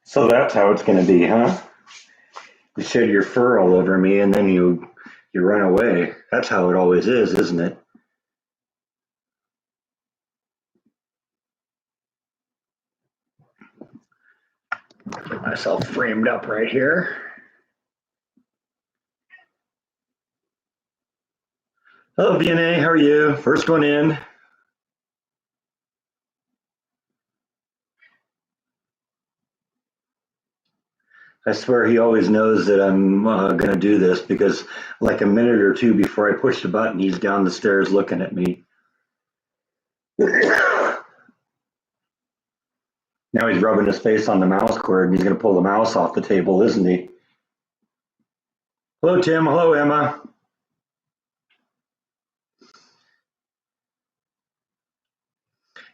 So that's how it's going to be, huh? You shed your fur all over me and then you run away. That's how it always is, isn't it? Get myself framed up right here. Hello, VNA. How are you? First one in. I swear he always knows that I'm going to do this because, like a minute or two before I push the button, he's down the stairs looking at me. Now he's rubbing his face on the mouse cord and he's going to pull the mouse off the table, isn't he? Hello, Tim. Hello, Emma.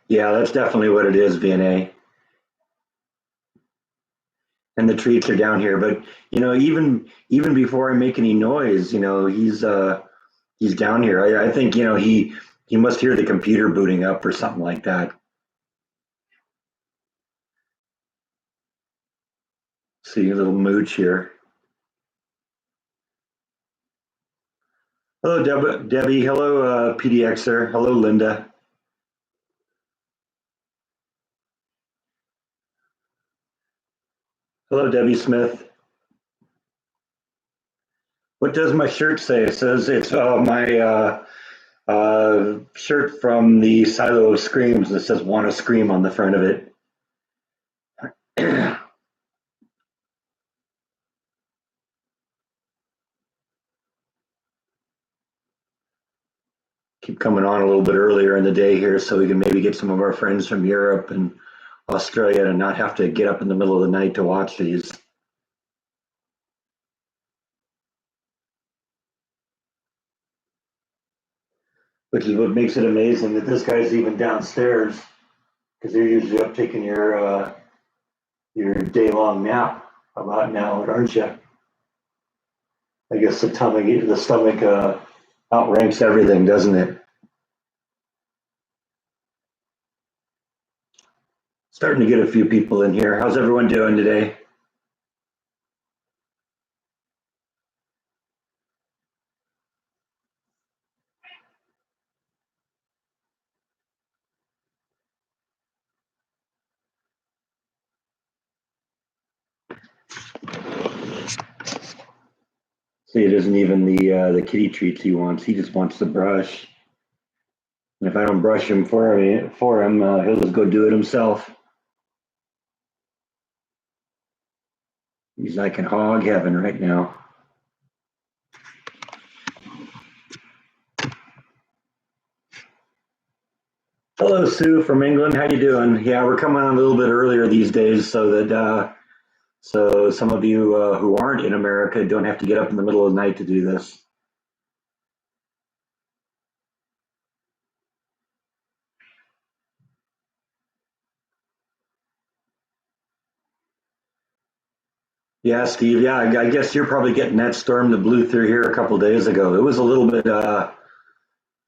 Yeah, that's definitely what it is, VNA. And the treats are down here. But even before I make any noise, he's down here. I think he must hear the computer booting up or something like that. See a little mooch here. Hello, Debbie. Hello, PDXer. Hello, Linda. Hello, Debbie Smith. What does my shirt say? It says it's my shirt from the Silo of Screams. It says "Want to Scream" on the front of it. Keep coming on a little bit earlier in the day here so we can maybe get some of our friends from Europe and Australia and not have to get up in the middle of the night to watch these. Which is what makes it amazing that this guy's even downstairs because they're usually up taking your day-long nap about now, aren't you? I guess the stomach outranks everything, doesn't it? Starting to get a few people in here. How's everyone doing today? See, it isn't even the kitty treats he wants. He just wants the brush. And if I don't brush him for him, he'll just go do it himself. He's like in hog heaven right now. Hello, Sue from England. How you doing? Yeah, we're coming on a little bit earlier these days so that so some of you who aren't in America don't have to get up in the middle of the night to do this. Yeah, Steve. Yeah, I guess you're probably getting that storm that blew through here a couple days ago. It was a little bit, it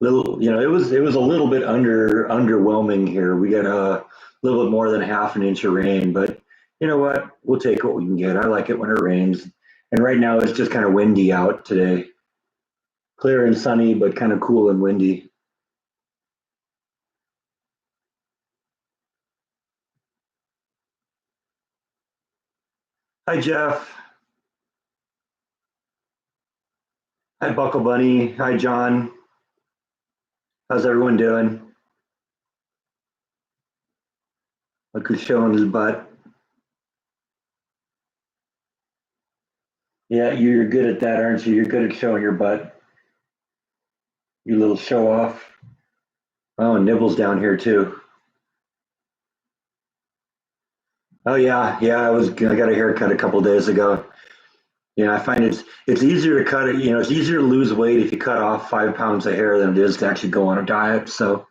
was a little bit underwhelming here. We got a little bit more than half an inch of rain, but you know what? We'll take what we can get. I like it when it rains. And right now it's just kind of windy out today. Clear and sunny, but kind of cool and windy. Hi, Jeff. Hi, Buckle Bunny. Hi, John. How's everyone doing? Look who's showing his butt. Yeah, you're good at that, aren't you? You're good at showing your butt. You little show off. Oh, Nibbles down here too. Oh yeah, yeah. I got a haircut a couple days ago. I find it's easier to cut it. It's easier to lose weight if you cut off 5 pounds of hair than it is to actually go on a diet. So,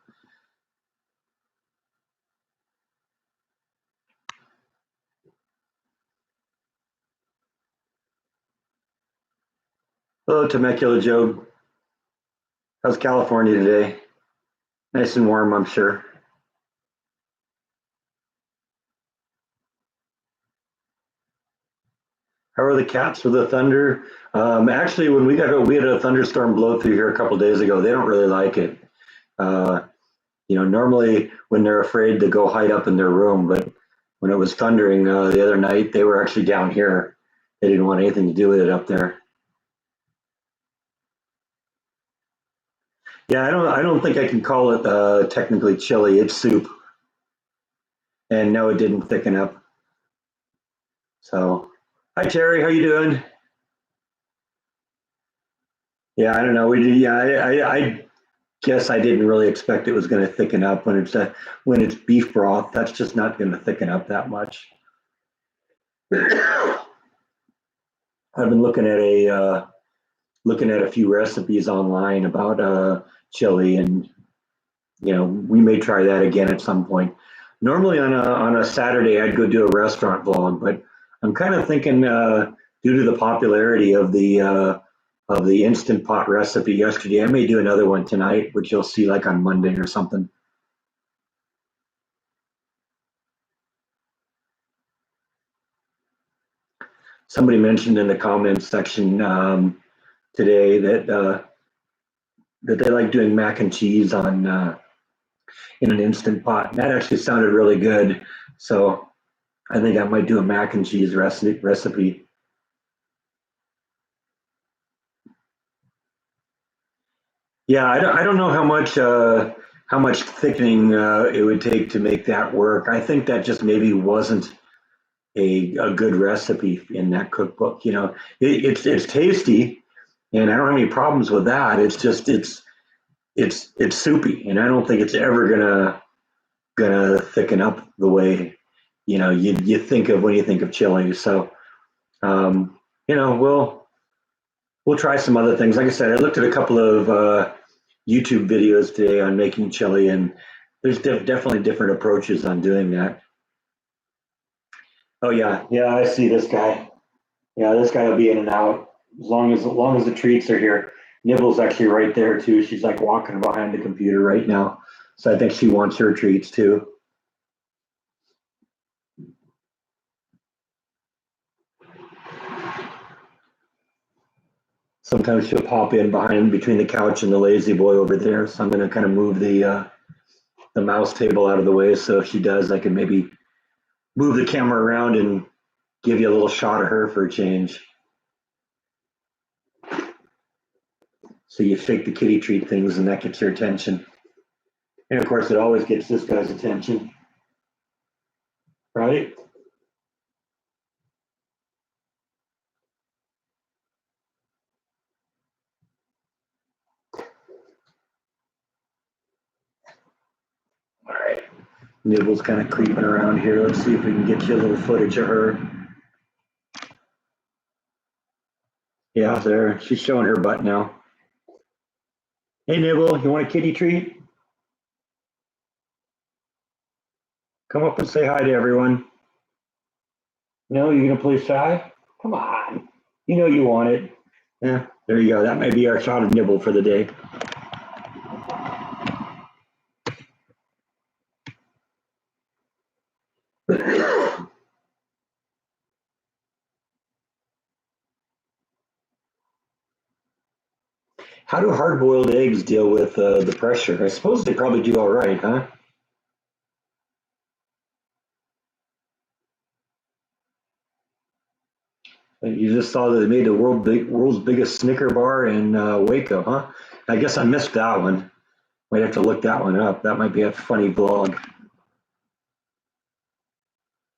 hello, Temecula Joe. How's California today? Nice and warm, I'm sure. How are the cats with the thunder? Actually, when we had a thunderstorm blow through here a couple days ago. They don't really like it. Uh, normally when they're afraid, they go hide up in their room. But when it was thundering the other night, they were actually down here. They didn't want anything to do with it up there. Yeah, I don't think I can call it technically chili. It's soup, and no, it didn't thicken up. So, hi Terry, how you doing? Yeah, I don't know. We did, yeah, I guess I didn't really expect it was going to thicken up when it's beef broth. That's just not going to thicken up that much. I've been looking at a few recipes online about chili, and we may try that again at some point. Normally on a Saturday, I'd go do a restaurant vlog, but I'm kind of thinking due to the popularity of the instant pot recipe yesterday, I may do another one tonight, which you'll see like on Monday or something. Somebody mentioned in the comments section today that they like doing mac and cheese on in an instant pot. And that actually sounded really good. So I think I might do a mac and cheese recipe. Yeah, I don't know how much thickening it would take to make that work. I think that just maybe wasn't a good recipe in that cookbook. It's tasty, and I don't have any problems with that. It's just it's soupy, and I don't think it's ever gonna thicken up the way you think of when you think of chili. So we'll try some other things. Like I said, I looked at a couple of YouTube videos today on making chili, and there's definitely different approaches on doing that. Oh yeah, yeah, I see this guy. Yeah, this guy will be in and out as long as the treats are here. Nibble's actually right there too. She's like walking behind the computer right now. So I think she wants her treats too. Sometimes she'll pop in behind between the couch and the lazy boy over there. So I'm gonna kind of move the mouse table out of the way. So if she does, I can maybe move the camera around and give you a little shot of her for a change. So you fake the kitty treat things and that gets your attention. And of course, it always gets this guy's attention, right? All right. Nibble's kind of creeping around here. Let's see if we can get you a little footage of her. Yeah, there. She's showing her butt now. Hey, Nibble, you want a kitty treat? Come up and say hi to everyone. No, you're going to play shy? Come on. You know you want it. Yeah, there you go. That might be our shot of Nibble for the day. How do hard-boiled eggs deal with the pressure? I suppose they probably do all right, huh? You just saw that they made the world's biggest Snicker bar in Waco, huh? I guess I missed that one. Might have to look that one up. That might be a funny vlog.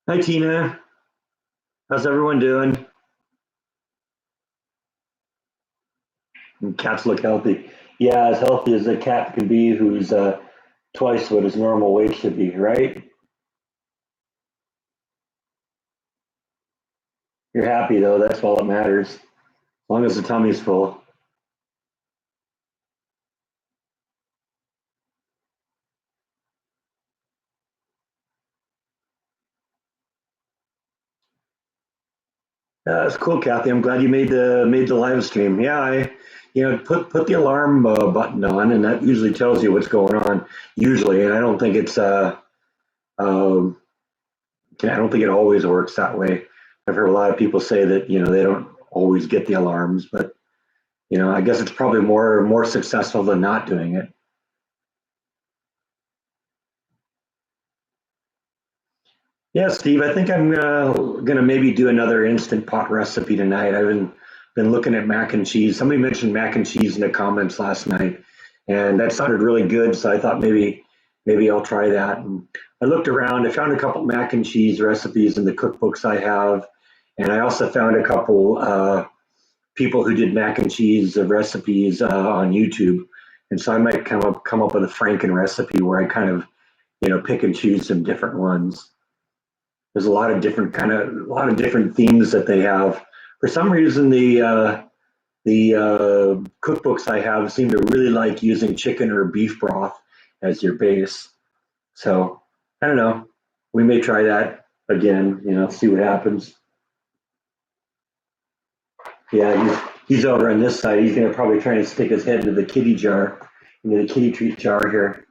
Hi, Tina. How's everyone doing? And cats look healthy. Yeah, as healthy as a cat can be who's twice what his normal weight should be, right? You're happy, though. That's all that matters. As long as the tummy's full. That's cool, Kathy. I'm glad you made the live stream. Yeah, put the alarm button on, and that usually tells you what's going on. Usually, and I don't think it's um, I don't think it always works that way. I've heard a lot of people say that, they don't always get the alarms, but, I guess it's probably more successful than not doing it. Yeah, Steve, I think I'm gonna maybe do another instant pot recipe tonight. I've been looking at mac and cheese. Somebody mentioned mac and cheese in the comments last night, and that sounded really good. So I thought maybe I'll try that. And I looked around. I found a couple mac and cheese recipes in the cookbooks I have, and I also found a couple people who did mac and cheese recipes on YouTube. And so I might come up with a Franken recipe where I kind of pick and choose some different ones. There's a lot of different themes that they have. For some reason, the cookbooks I have seem to really like using chicken or beef broth as your base. So I don't know. We may try that again. See what happens. Yeah, he's over on this side. He's gonna probably try and stick his head into the kitty jar, into the kitty treat jar here.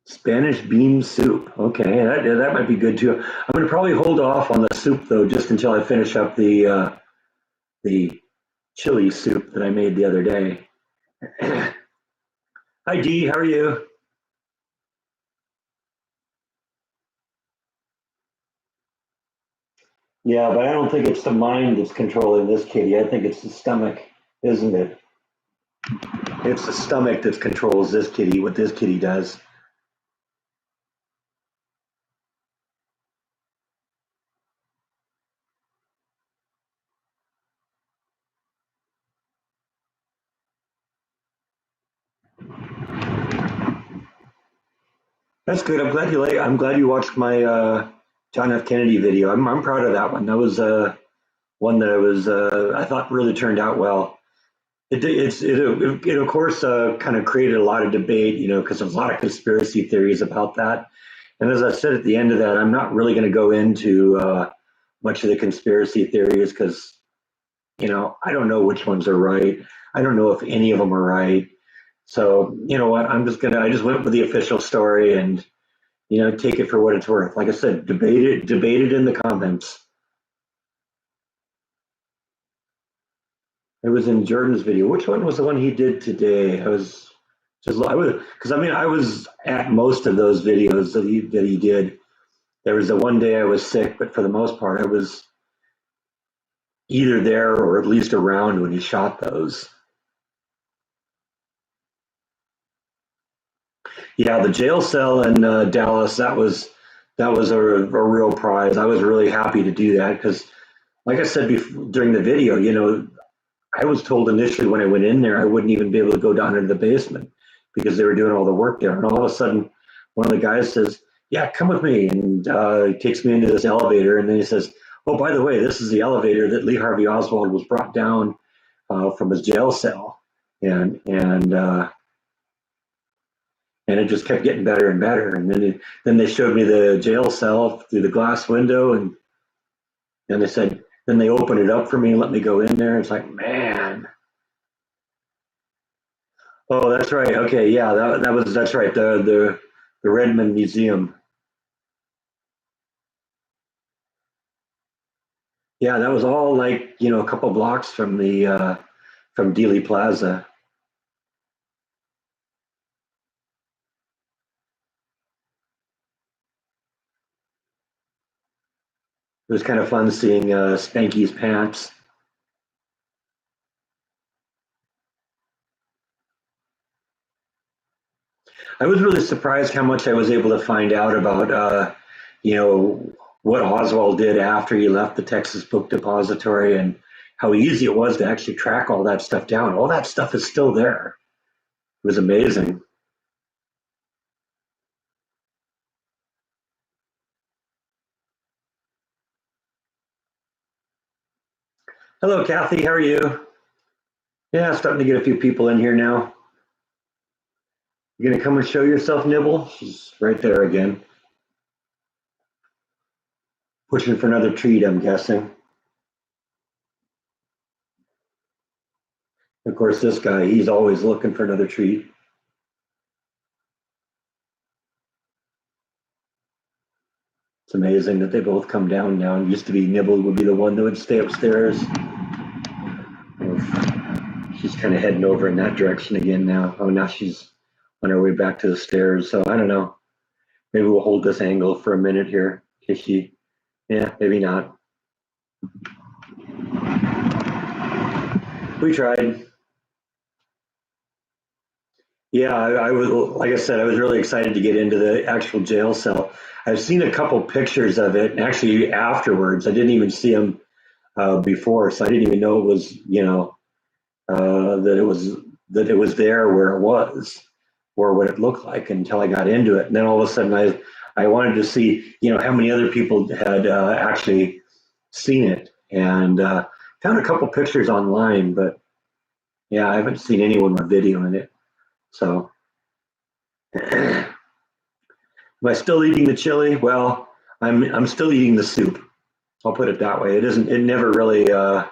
Spanish bean soup. Okay, that might be good too. I'm going to probably hold off on the soup though, just until I finish up the chili soup that I made the other day. Hi Dee, how are you? Yeah, but I don't think it's the mind that's controlling this kitty. I think it's the stomach, isn't it? It's the stomach that controls this kitty. What this kitty does. That's good. I'm glad you like. I'm glad you watched my John F. Kennedy video. I'm proud of that one. That was one that I thought really turned out well. It of course kind of created a lot of debate, because there's a lot of conspiracy theories about that. And as I said at the end of that, I'm not really going to go into much of the conspiracy theories because I don't know which ones are right. I don't know if any of them are right. So you know what? I just went with the official story and take it for what it's worth. Like I said, debate it in the comments. It was in Jordan's video. Which one was the one he did today? I was because I was at most of those videos that he did. There was the one day I was sick, but for the most part, I was either there or at least around when he shot those. Yeah, the jail cell in Dallas, that was a real prize. I was really happy to do that because, like I said during the video, I was told initially when I went in there I wouldn't even be able to go down into the basement because they were doing all the work there. And all of a sudden, one of the guys says, "Yeah, come with me," and he takes me into this elevator. And then he says, "Oh, by the way, this is the elevator that Lee Harvey Oswald was brought down from his jail cell." And it just kept getting better and better. And then they showed me the jail cell through the glass window, and they said, then they opened it up for me and let me go in there. It's like, man. Oh, that's right. Okay, yeah, that's right. The Redmond Museum. Yeah, that was all like a couple blocks from the from Dealey Plaza. It was kind of fun seeing Spanky's pants. I was really surprised how much I was able to find out about you know what Oswald did after he left the Texas Book Depository and how easy it was to actually track all that stuff down. All that stuff is still there. It was amazing. Hello, Kathy. How are you? Yeah, starting to get a few people in here now. You gonna come and show yourself, Nibble? She's right there again, pushing for another treat, I'm guessing. Of course, this guy, he's always looking for another treat. amazing that they both come down now. And used to be Nibble would be the one that would stay upstairs. She's kind of heading over in that direction again now. Oh, now she's on her way back to the stairs. So I don't know. Maybe we'll hold this angle for a minute here. Yeah, maybe not. We tried. Yeah, I was, like I said, I was really excited to get into the actual jail cell. I've seen a couple pictures of it, and actually afterwards, I didn't even see them before, so I didn't even know it was, that it was there where it was, or what it looked like until I got into it. And then all of a sudden, I wanted to see, how many other people had actually seen it, and found a couple pictures online, but yeah, I haven't seen anyone with video in it. So, am I still eating the chili? Well, I'm still eating the soup. I'll put it that way. It isn't. It never really. I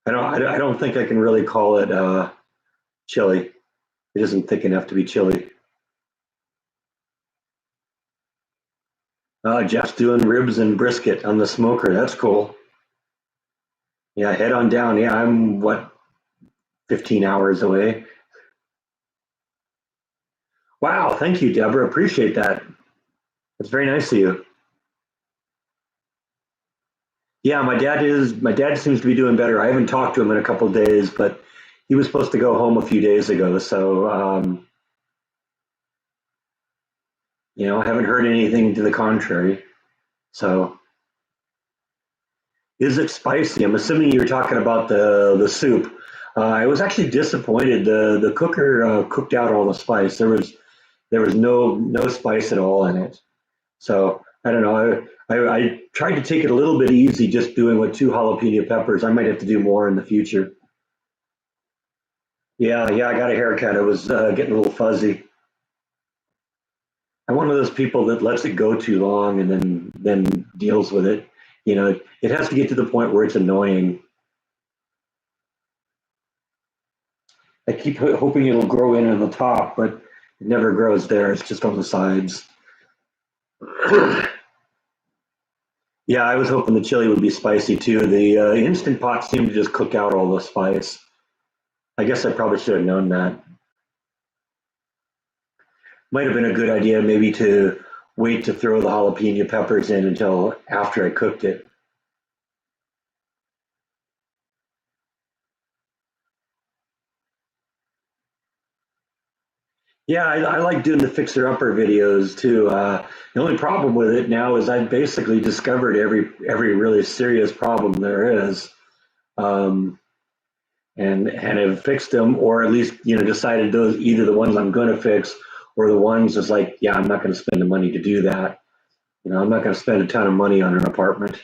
don't think I can really call it chili. It isn't thick enough to be chili. Jeff's doing ribs and brisket on the smoker. That's cool. Yeah, head on down. Yeah, I'm 15 hours away. Wow, thank you, Deborah. Appreciate that. That's very nice of you. Yeah, my dad seems to be doing better. I haven't talked to him in a couple of days, but he was supposed to go home a few days ago. So, I haven't heard anything to the contrary. So, is it spicy? I'm assuming you're talking about the soup. I was actually disappointed. The cooker cooked out all the spice. There was no spice at all in it. So I don't know. I tried to take it a little bit easy, just doing with 2 jalapeno peppers. I might have to do more in the future. Yeah, yeah. I got a haircut. It was getting a little fuzzy. I'm one of those people that lets it go too long and then deals with it. It has to get to the point where it's annoying. I keep hoping it'll grow in on the top, but it never grows there. It's just on the sides. Yeah, I was hoping the chili would be spicy too. The Instant Pot seemed to just cook out all the spice. I guess I probably should have known that. Might have been a good idea maybe to wait to throw the jalapeno peppers in until after I cooked it. Yeah, I like doing the fixer-upper videos too. The only problem with it now is I've basically discovered every really serious problem there is, um, and have fixed them, or at least decided those either the ones I'm going to fix or the ones that's like, yeah, I'm not going to spend the money to do that. I'm not going to spend a ton of money on an apartment.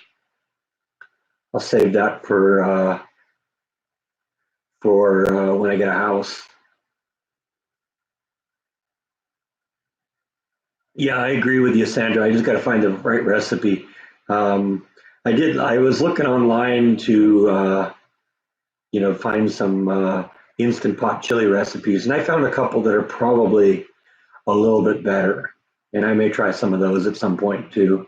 I'll save that for when I get a house. Yeah, I agree with you, Sandra. I just got to find the right recipe. Um, I did. I was looking online to find some instant pot chili recipes, and I found a couple that are probably a little bit better. And I may try some of those at some point too.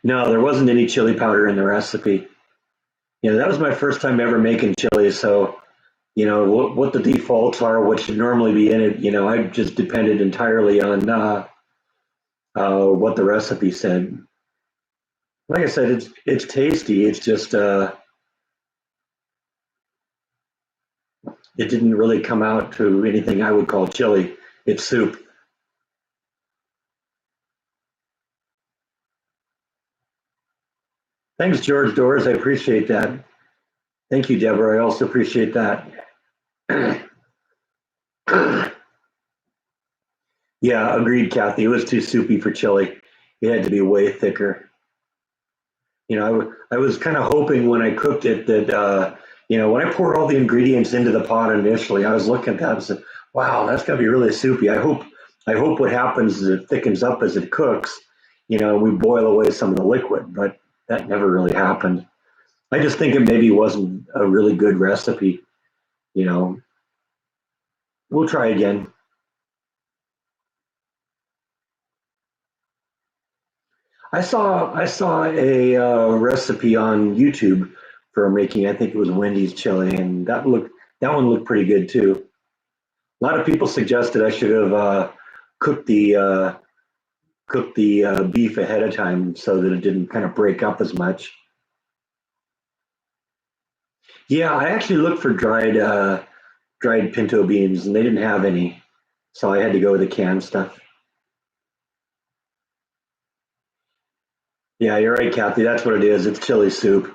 No, there wasn't any chili powder in the recipe. That was my first time ever making chili, so what the defaults are, what should normally be in it. I just depended entirely on what the recipe said. Like I said, it's tasty. It's just it didn't really come out to anything I would call chili. It's soup. Thanks, George Doors. I appreciate that. Thank you, Deborah. I also appreciate that. Yeah, agreed, Kathy. It was too soupy for chili. It had to be way thicker. I was kind of hoping when I cooked it that, when I poured all the ingredients into the pot initially, I was looking at that and said, wow, that's going to be really soupy. I hope what happens is it thickens up as it cooks, we boil away some of the liquid, but that never really happened. I just think it maybe wasn't a really good recipe, you know. We'll try again. I saw a recipe on YouTube for making. I think it was Wendy's chili, and that one looked pretty good too. A lot of people suggested I should have cooked the uh, cooked the beef ahead of time so that it didn't kind of break up as much. Yeah, I actually looked for dried pinto beans, and they didn't have any, so I had to go with the canned stuff. Yeah, you're right, Kathy. That's what it is. It's chili soup.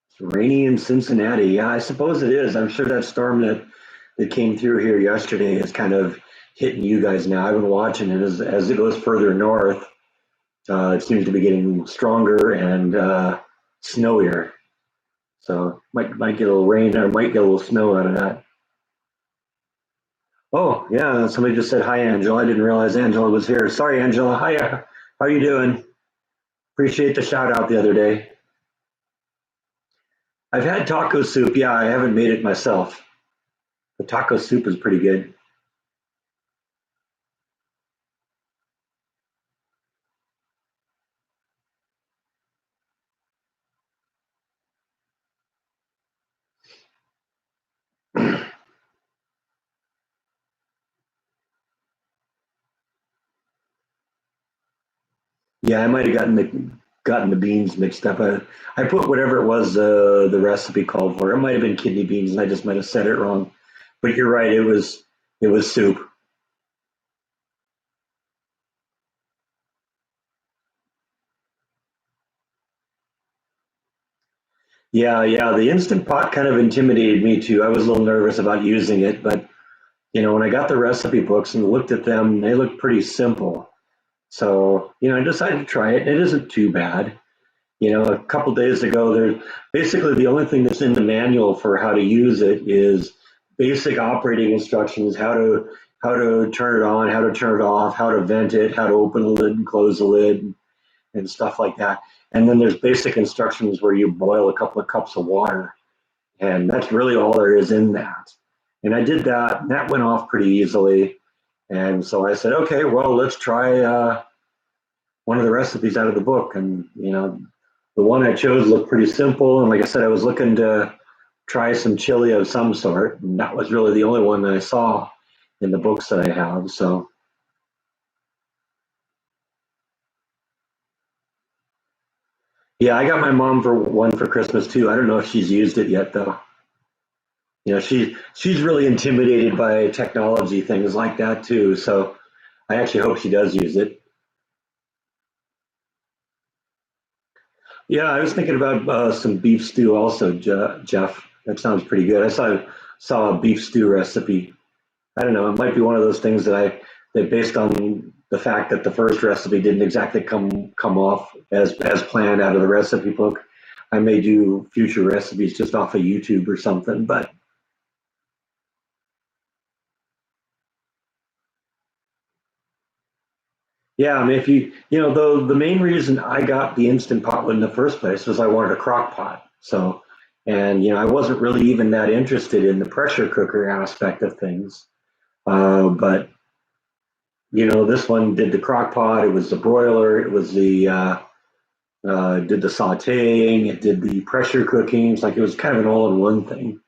It's rainy in Cincinnati. Yeah, I suppose it is. I'm sure that storm that came through here yesterday is kind of hitting you guys now. I've been watching it as it goes further north. It seems to be getting stronger and snowier. So might get a little rain or might get a little snow out of that. Oh yeah, somebody just said hi, Angela. I didn't realize Angela was here. Sorry, Angela. Hiya. How are you doing? Appreciate the shout out the other day. I've had taco soup. Yeah, I haven't made it myself. The taco soup is pretty good. Yeah, I might have gotten the beans mixed up. I put whatever it was the recipe called for. It might have been kidney beans, and I just might have said it wrong. But you're right. It was soup. Yeah, yeah. The instant pot kind of intimidated me too. I was a little nervous about using it, but when I got the recipe books and looked at them, they looked pretty simple. So I decided to try it. It isn't too bad. A couple days ago, there's basically the only thing that's in the manual for how to use it is basic operating instructions, how to turn it on, how to turn it off, how to vent it, how to open the lid and close the lid, and stuff like that. And then there's basic instructions where you boil a couple of cups of water, and that's really all there is in that. And I did that, and that went off pretty easily. And so I said, okay, well, let's try one of the recipes out of the book. And the one I chose looked pretty simple. And like I said, I was looking to try some chili of some sort. And that was really the only one that I saw in the books that I have. So yeah, I got my mom for one for Christmas too. I don't know if she's used it yet though. She's really intimidated by technology things like that too. So I actually hope she does use it. Yeah, I was thinking about some beef stew also, Jeff. That sounds pretty good. I saw a beef stew recipe. I don't know. It might be one of those things that based on the fact that the first recipe didn't exactly come off as planned out of the recipe book. I may do future recipes just off of YouTube or something. But yeah, I mean, if the main reason I got the instant pot in the first place was I wanted a crock pot. So, and I wasn't really even that interested in the pressure cooker aspect of things. But this one did the crock pot. It was the broiler. It was the did the sautéing. It did the pressure cooking. It's like it was kind of an all-in-one thing.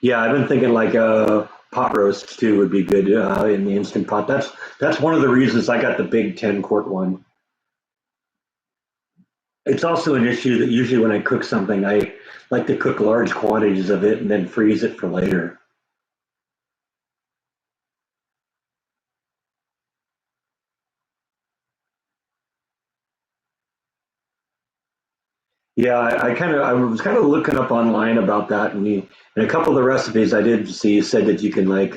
Yeah, I've been thinking like pot roast too would be good in the instant pot. That's one of the reasons I got the big 10 quart one. It's also an issue that usually when I cook something, I like to cook large quantities of it and then freeze it for later. Yeah, I was kind of looking up online about that, and a couple of the recipes I did see said that you can like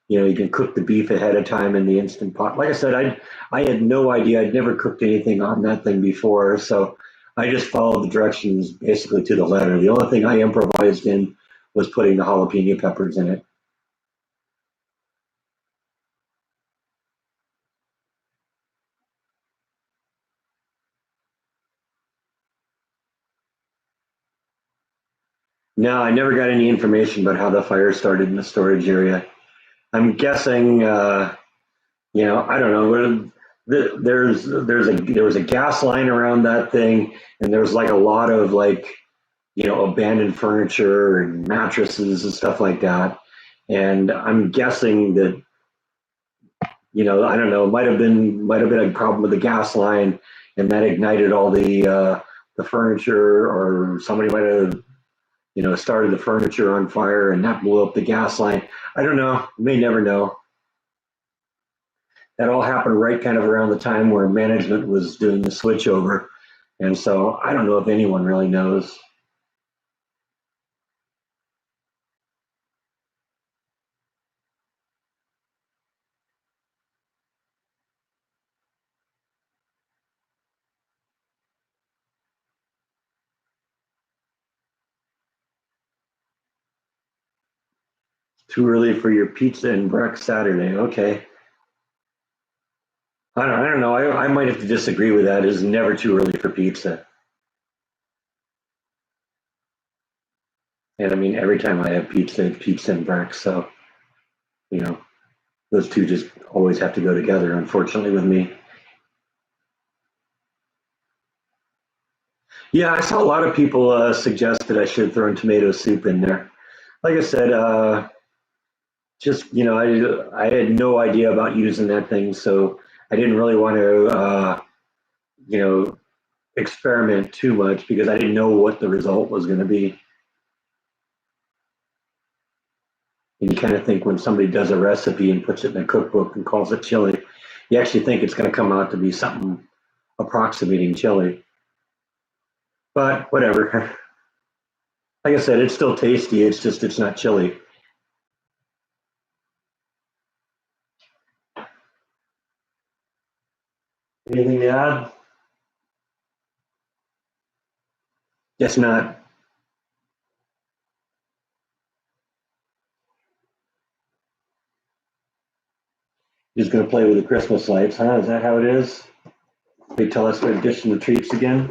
you can cook the beef ahead of time in the instant pot. Like I said, I had no idea. I'd never cooked anything on that thing before, so I just followed the directions basically to the letter. The only thing I improvised in was putting the jalapeno peppers in it. No, I never got any information about how the fire started in the storage area. I'm guessing, I don't know. There was a gas line around that thing, and there was like a lot of like abandoned furniture and mattresses and stuff like that. And I'm guessing that I don't know, might have been a problem with the gas line, and that ignited all the furniture, or somebody might have started the furniture on fire, and that blew up the gas line. I don't know. You may never know. That all happened right kind of around the time where management was doing the switchover, and so I don't know if anyone really knows. Too early for your pizza and breakfast Saturday. Okay. I don't know. I might have to disagree with that. It's never too early for pizza. And I mean, every time I have pizza, it's pizza and breakfast. So, you know, those two just always have to go together, unfortunately, with me. Yeah, I saw a lot of people suggest that I should throw in tomato soup in there. Like I said, just, I had no idea about using that thing. So I didn't really want to, you know, experiment too much because I didn't know what the result was going to be. And you kind of think when somebody does a recipe and puts it in a cookbook and calls it chili, you actually think it's going to come out to be something approximating chili. But whatever. Like I said, it's still tasty. It's just it's not chili. Anything to add? Guess not. You're just going to play with the Christmas lights, huh? Is that how it is? They tell us they're dishing the treats again.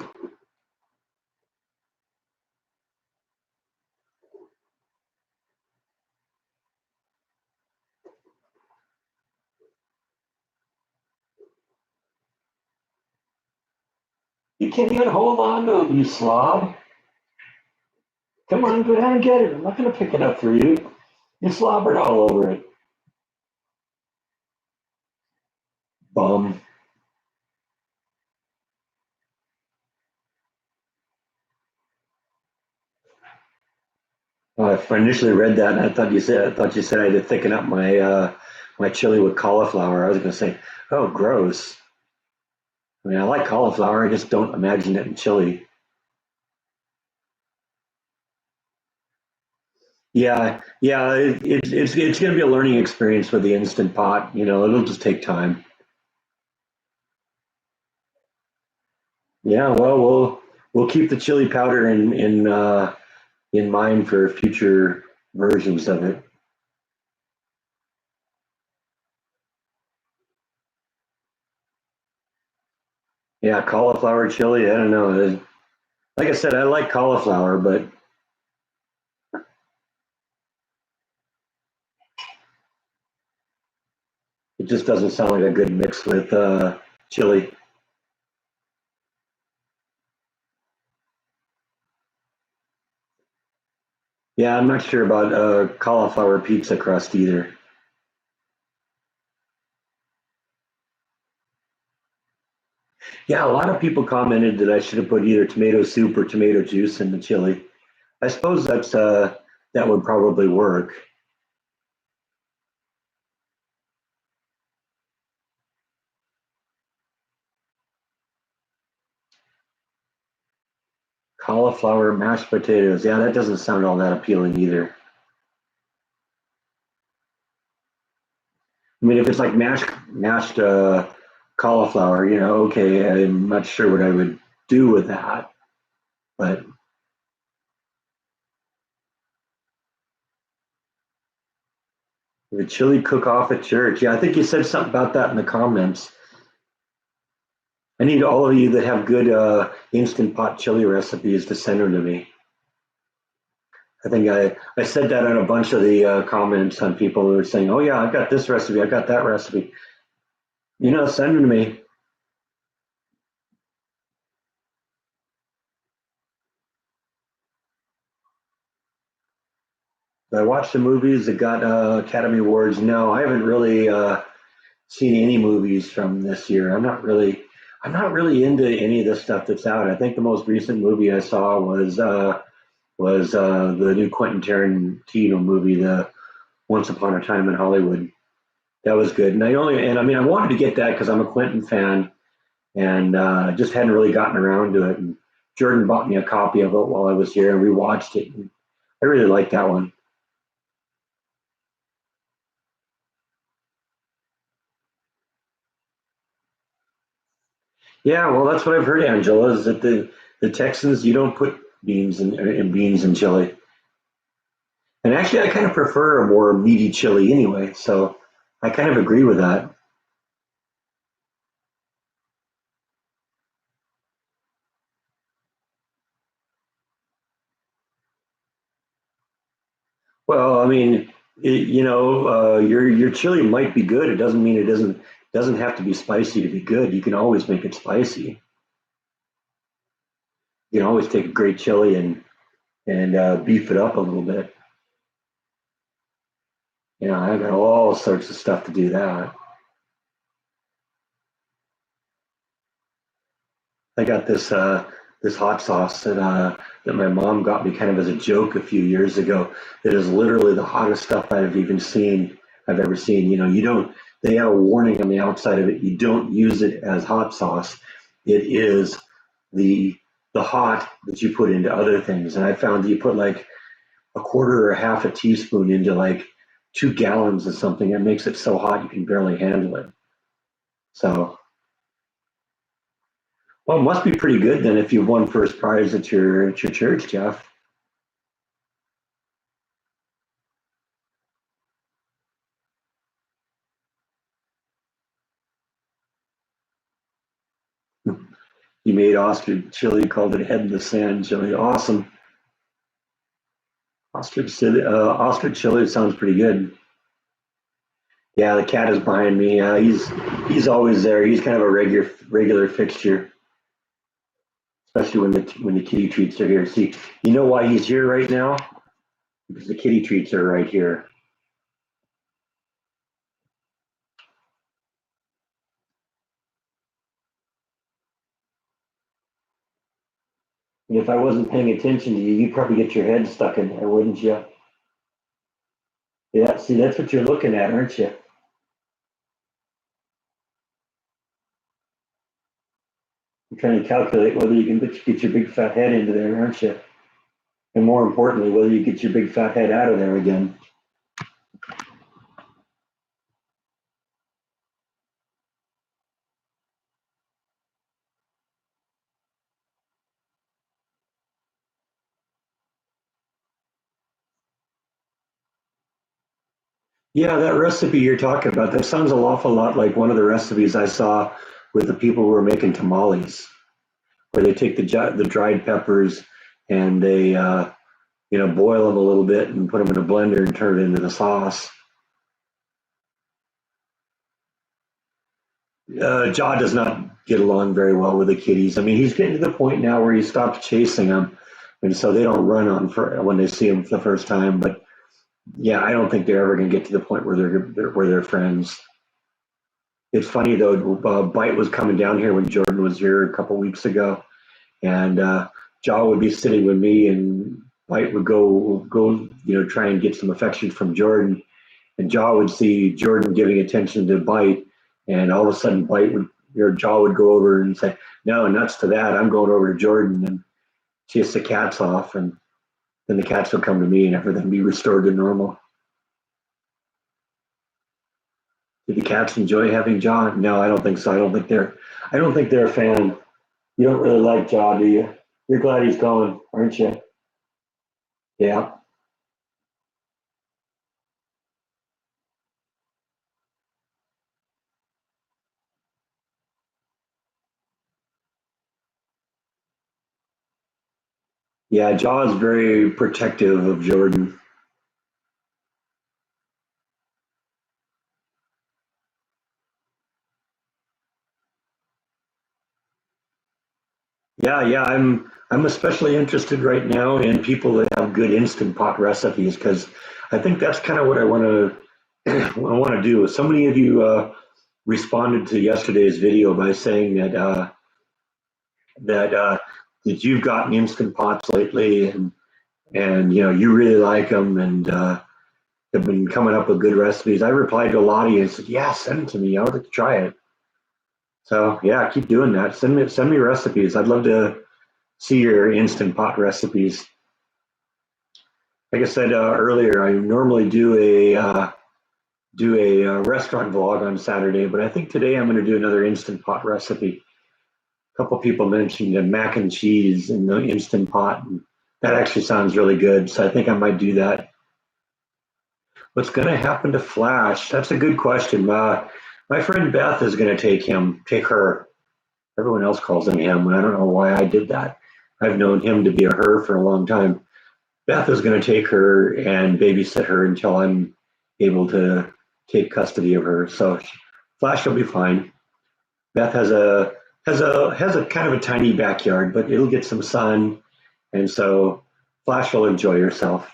You can't even hold on to them, you slob. Come on, go down and get it. I'm not going to pick it up for you. You slobbered all over it. Bum. I initially read that, and I thought you said I had to thicken up my chili with cauliflower. I was going to say, oh, gross. I mean, I like cauliflower. I just don't imagine it in chili. Yeah, yeah. It's going to be a learning experience for the instant pot. It'll just take time. Yeah. Well, we'll keep the chili powder in mind for future versions of it. Yeah, cauliflower chili. I don't know. Like I said, I like cauliflower, but it just doesn't sound like a good mix with chili. Yeah, I'm not sure about cauliflower pizza crust either. Yeah, a lot of people commented that I should have put either tomato soup or tomato juice in the chili. I suppose that would probably work. Cauliflower mashed potatoes. Yeah, that doesn't sound all that appealing either. I mean, if it's like mashed cauliflower, okay, I'm not sure what I would do with that. But the chili cook off at church. Yeah, I think you said something about that in the comments. I need all of you that have good instant pot chili recipes to send them to me. I think I said that on a bunch of the comments on people who were saying, "Oh yeah, I've got this recipe, I got that recipe." Send them to me. I watched the movies that got Academy Awards. No, I haven't really seen any movies from this year. I'm not really into any of the stuff that's out. I think the most recent movie I saw was the new Quentin Tarantino movie, the Once Upon a Time in Hollywood. That was good. And I mean, I wanted to get that because I'm a Quentin fan, and just hadn't really gotten around to it. And Jordan bought me a copy of it while I was here, and we watched it. And I really liked that one. Yeah, well, that's what I've heard, Angela, is that the Texans, you don't put beans in chili. And actually, I kind of prefer a more meaty chili anyway, so I kind of agree with that. Well, I mean, your chili might be good. It doesn't mean it doesn't have to be spicy to be good. You can always make it spicy. You can always take a great chili and beef it up a little bit. I got all sorts of stuff to do that. I got this hot sauce that my mom got me kind of as a joke a few years ago. That is literally the hottest stuff I've ever seen. You don't. They have a warning on the outside of it. You don't use it as hot sauce. It is the the hot that you put into other things. And I found that you put like a quarter or a half a teaspoon into like 2 gallons of something. It makes it so hot you can barely handle it. So, well, it must be pretty good then if you won first prize at your church, Jeff. You made ostrich chili, called it head in the sand chili. Awesome. Ostrich chili sounds pretty good. Yeah, the cat is behind me. He's always there. He's kind of a regular fixture, especially when the kitty treats are here. See, you know why he's here right now? Because the kitty treats are right here. And if I wasn't paying attention to you, you'd probably get your head stuck in there, wouldn't you? Yeah, see, that's what you're looking at, aren't you? You're trying to calculate whether you can get your big fat head into there, aren't you? And more importantly, whether you get your big fat head out of there again. Yeah, that recipe you're talking about, that sounds an awful lot like one of the recipes I saw with the people who were making tamales, where they take the dried peppers and they boil them a little bit and put them in a blender and turn it into the sauce. Jaw does not get along very well with the kitties. I mean, he's getting to the point now where he stopped chasing them, and so they don't run on for when they see him for the first time. But yeah, I don't think they're ever going to get to the point where they're friends. It's funny though. Bite was coming down here when Jordan was here a couple weeks ago, and Jaw would be sitting with me, and Bite would go try and get some affection from Jordan, and Jaw would see Jordan giving attention to Bite, and all of a sudden Bite would your Jaw would go over and say, "No, nuts to that! I'm going over to Jordan," and chase the cats off, and then the cats would come to me, and everything be restored to normal. Did the cats enjoy having Jaw? No, I don't think so. I don't think they're a fan. You don't really like Jaw, do you? You're glad he's gone, aren't you? Yeah. Yeah, Jaw's very protective of Jordan. Yeah, yeah, I'm especially interested right now in people that have good instant pot recipes because I think that's kind of what I want to I want to do. So many of you responded to yesterday's video by saying that that you've gotten instant pots lately and you know you really like them and have been coming up with good recipes. I replied to a lot of you and said, "Yeah, send them to me. I would like to try it." So yeah, keep doing that. Send me recipes. I'd love to see your instant pot recipes. Like I said earlier, I normally do a restaurant vlog on Saturday, but I think today I'm going to do another instant pot recipe. A couple people mentioned the mac and cheese in the instant pot, and that actually sounds really good. So I think I might do that. What's going to happen to Flash? That's a good question. My friend Beth is going to take her. Everyone else calls him him, and I don't know why I did that. I've known him to be a her for a long time. Beth is going to take her and babysit her until I'm able to take custody of her. So Flash will be fine. Beth has a kind of a tiny backyard, but it'll get some sun, and so Flash will enjoy herself.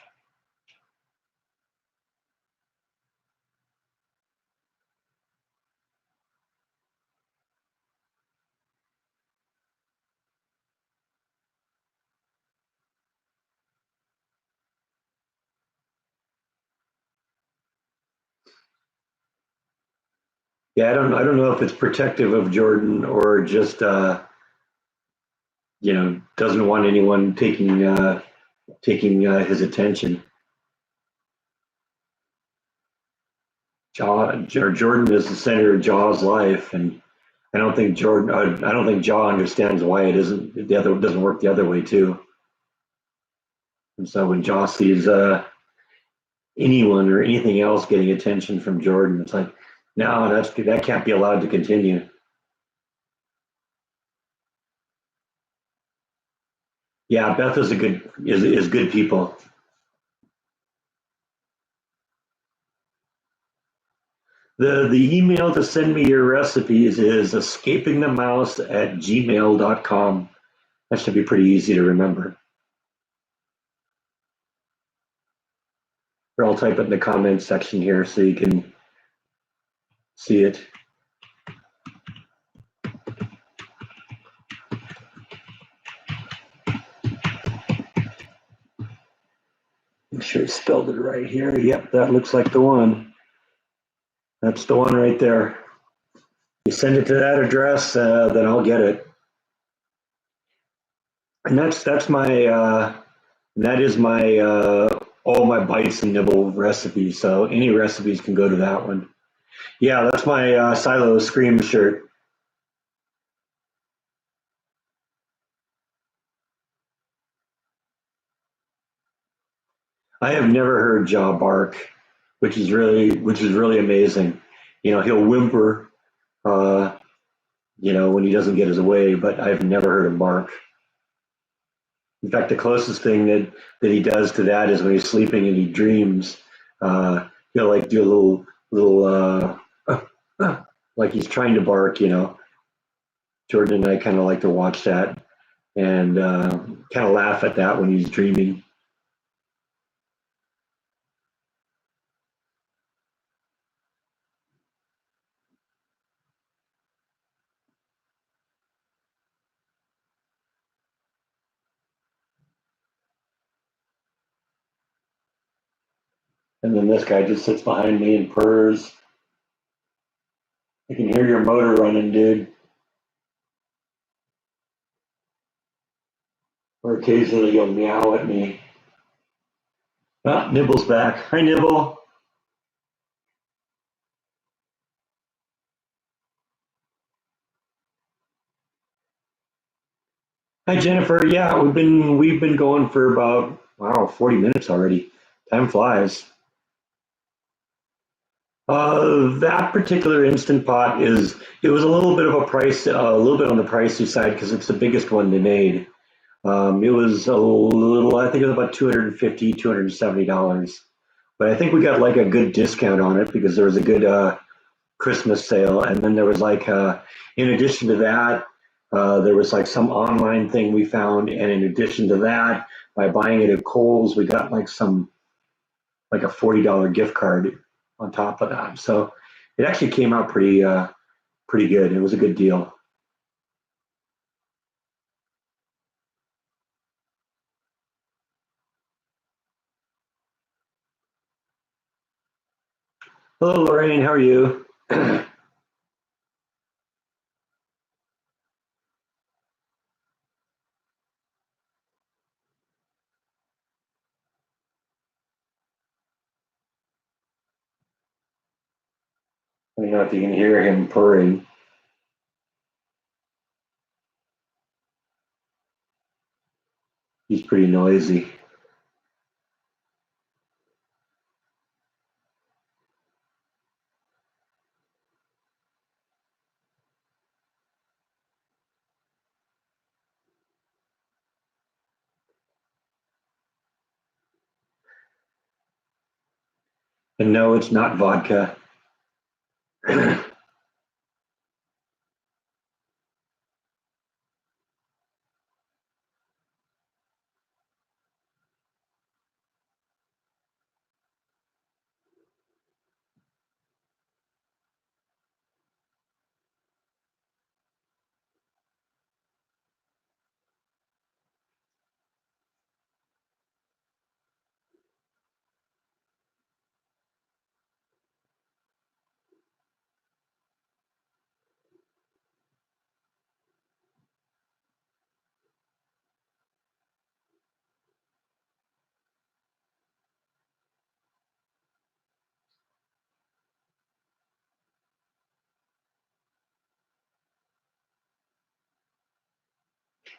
Yeah, I don't know if it's protective of Jordan or just doesn't want anyone taking his attention. Jordan is the center of Jaw's life, and I don't think Jaw understands why it isn't the other doesn't work the other way too. And so when Jaw sees anyone or anything else getting attention from Jordan, it's like, no, that can't be allowed to continue. Yeah, Beth is good people. The email to send me your recipes is escapingthemouse@gmail.com. That should be pretty easy to remember. Or I'll type it in the comments section here so you can see it. Make sure I spelled it right here. Yep, that looks like the one. That's the one right there. You send it to that address, then I'll get it. And that's my that is my all my bites and nibble recipes. So any recipes can go to that one. Yeah, that's my Silo Scream shirt. I have never heard Jaw bark, which is really amazing. You know, he'll whimper, uh, when he doesn't get his way, but I've never heard him bark. In fact, the closest thing that he does to that is when he's sleeping and he dreams. He'll like do a little like he's trying to bark. Jordan and I kind of like to watch that and kind of laugh at that when he's dreaming. And then this guy just sits behind me and purrs. I can hear your motor running, dude. Or occasionally you'll meow at me. Ah, Nibble's back. Hi, Nibble. Hi, Jennifer. Yeah, we've been going for about, wow, 40 minutes already. Time flies. That particular instant pot it was a little bit of a price, a little bit on the pricey side because it's the biggest one they made. It was a little, I think it was about 250, $270. But I think we got like a good discount on it because there was a good Christmas sale. And then there was like, in addition to that, there was like some online thing we found. And in addition to that, by buying it at Kohl's, we got like a $40 gift card on top of that. So it actually came out pretty good. It was a good deal. Hello, Lorraine. How are you? Hanging I don't know if you can hear him purring. He's pretty noisy. And no, it's not vodka.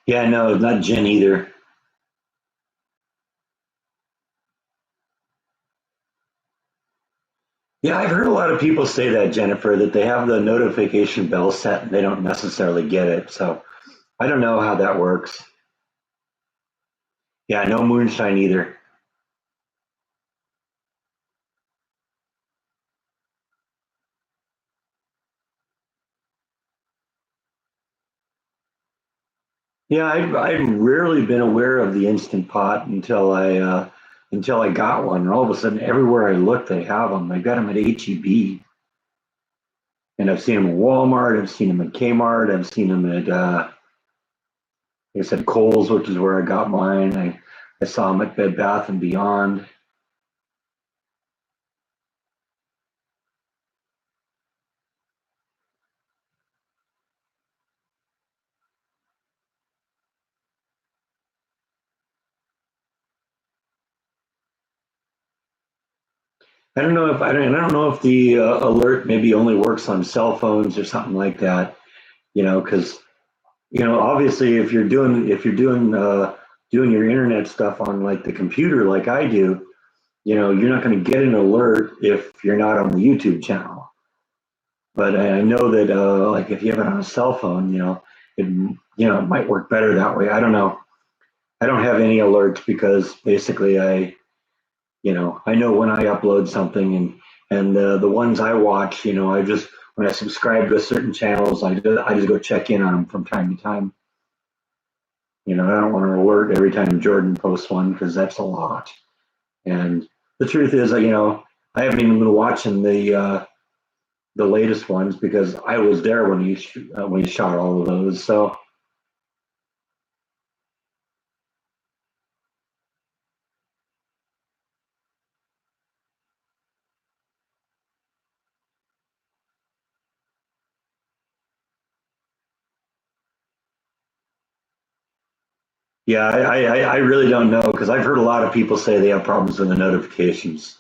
Yeah, no, not gin either. Yeah, I've heard a lot of people say that, Jennifer, that they have the notification bell set and they don't necessarily get it. So I don't know how that works. Yeah, no moonshine either. Yeah, I've rarely been aware of the instant pot until I got one. And all of a sudden, everywhere I look, they have them. I got them at HEB, and I've seen them at Walmart. I've seen them at Kmart. I've seen them at, like I said, Kohl's, which is where I got mine. I saw them at Bed Bath and Beyond. I don't know if the alert maybe only works on cell phones or something like that. Because obviously if you're doing your internet stuff on like the computer like I do, you're not going to get an alert if you're not on the YouTube channel. But I know that like if you have it on a cell phone, it might work better that way. I don't know. I don't have any alerts because basically I know when I upload something, and the ones I watch, I just when I subscribe to certain channels, I just go check in on them from time to time. I don't want to alert every time Jordan posts one because that's a lot. And the truth is, I haven't even been watching the latest ones because I was there when he shot all of those. So yeah, I really don't know because I've heard a lot of people say they have problems with the notifications.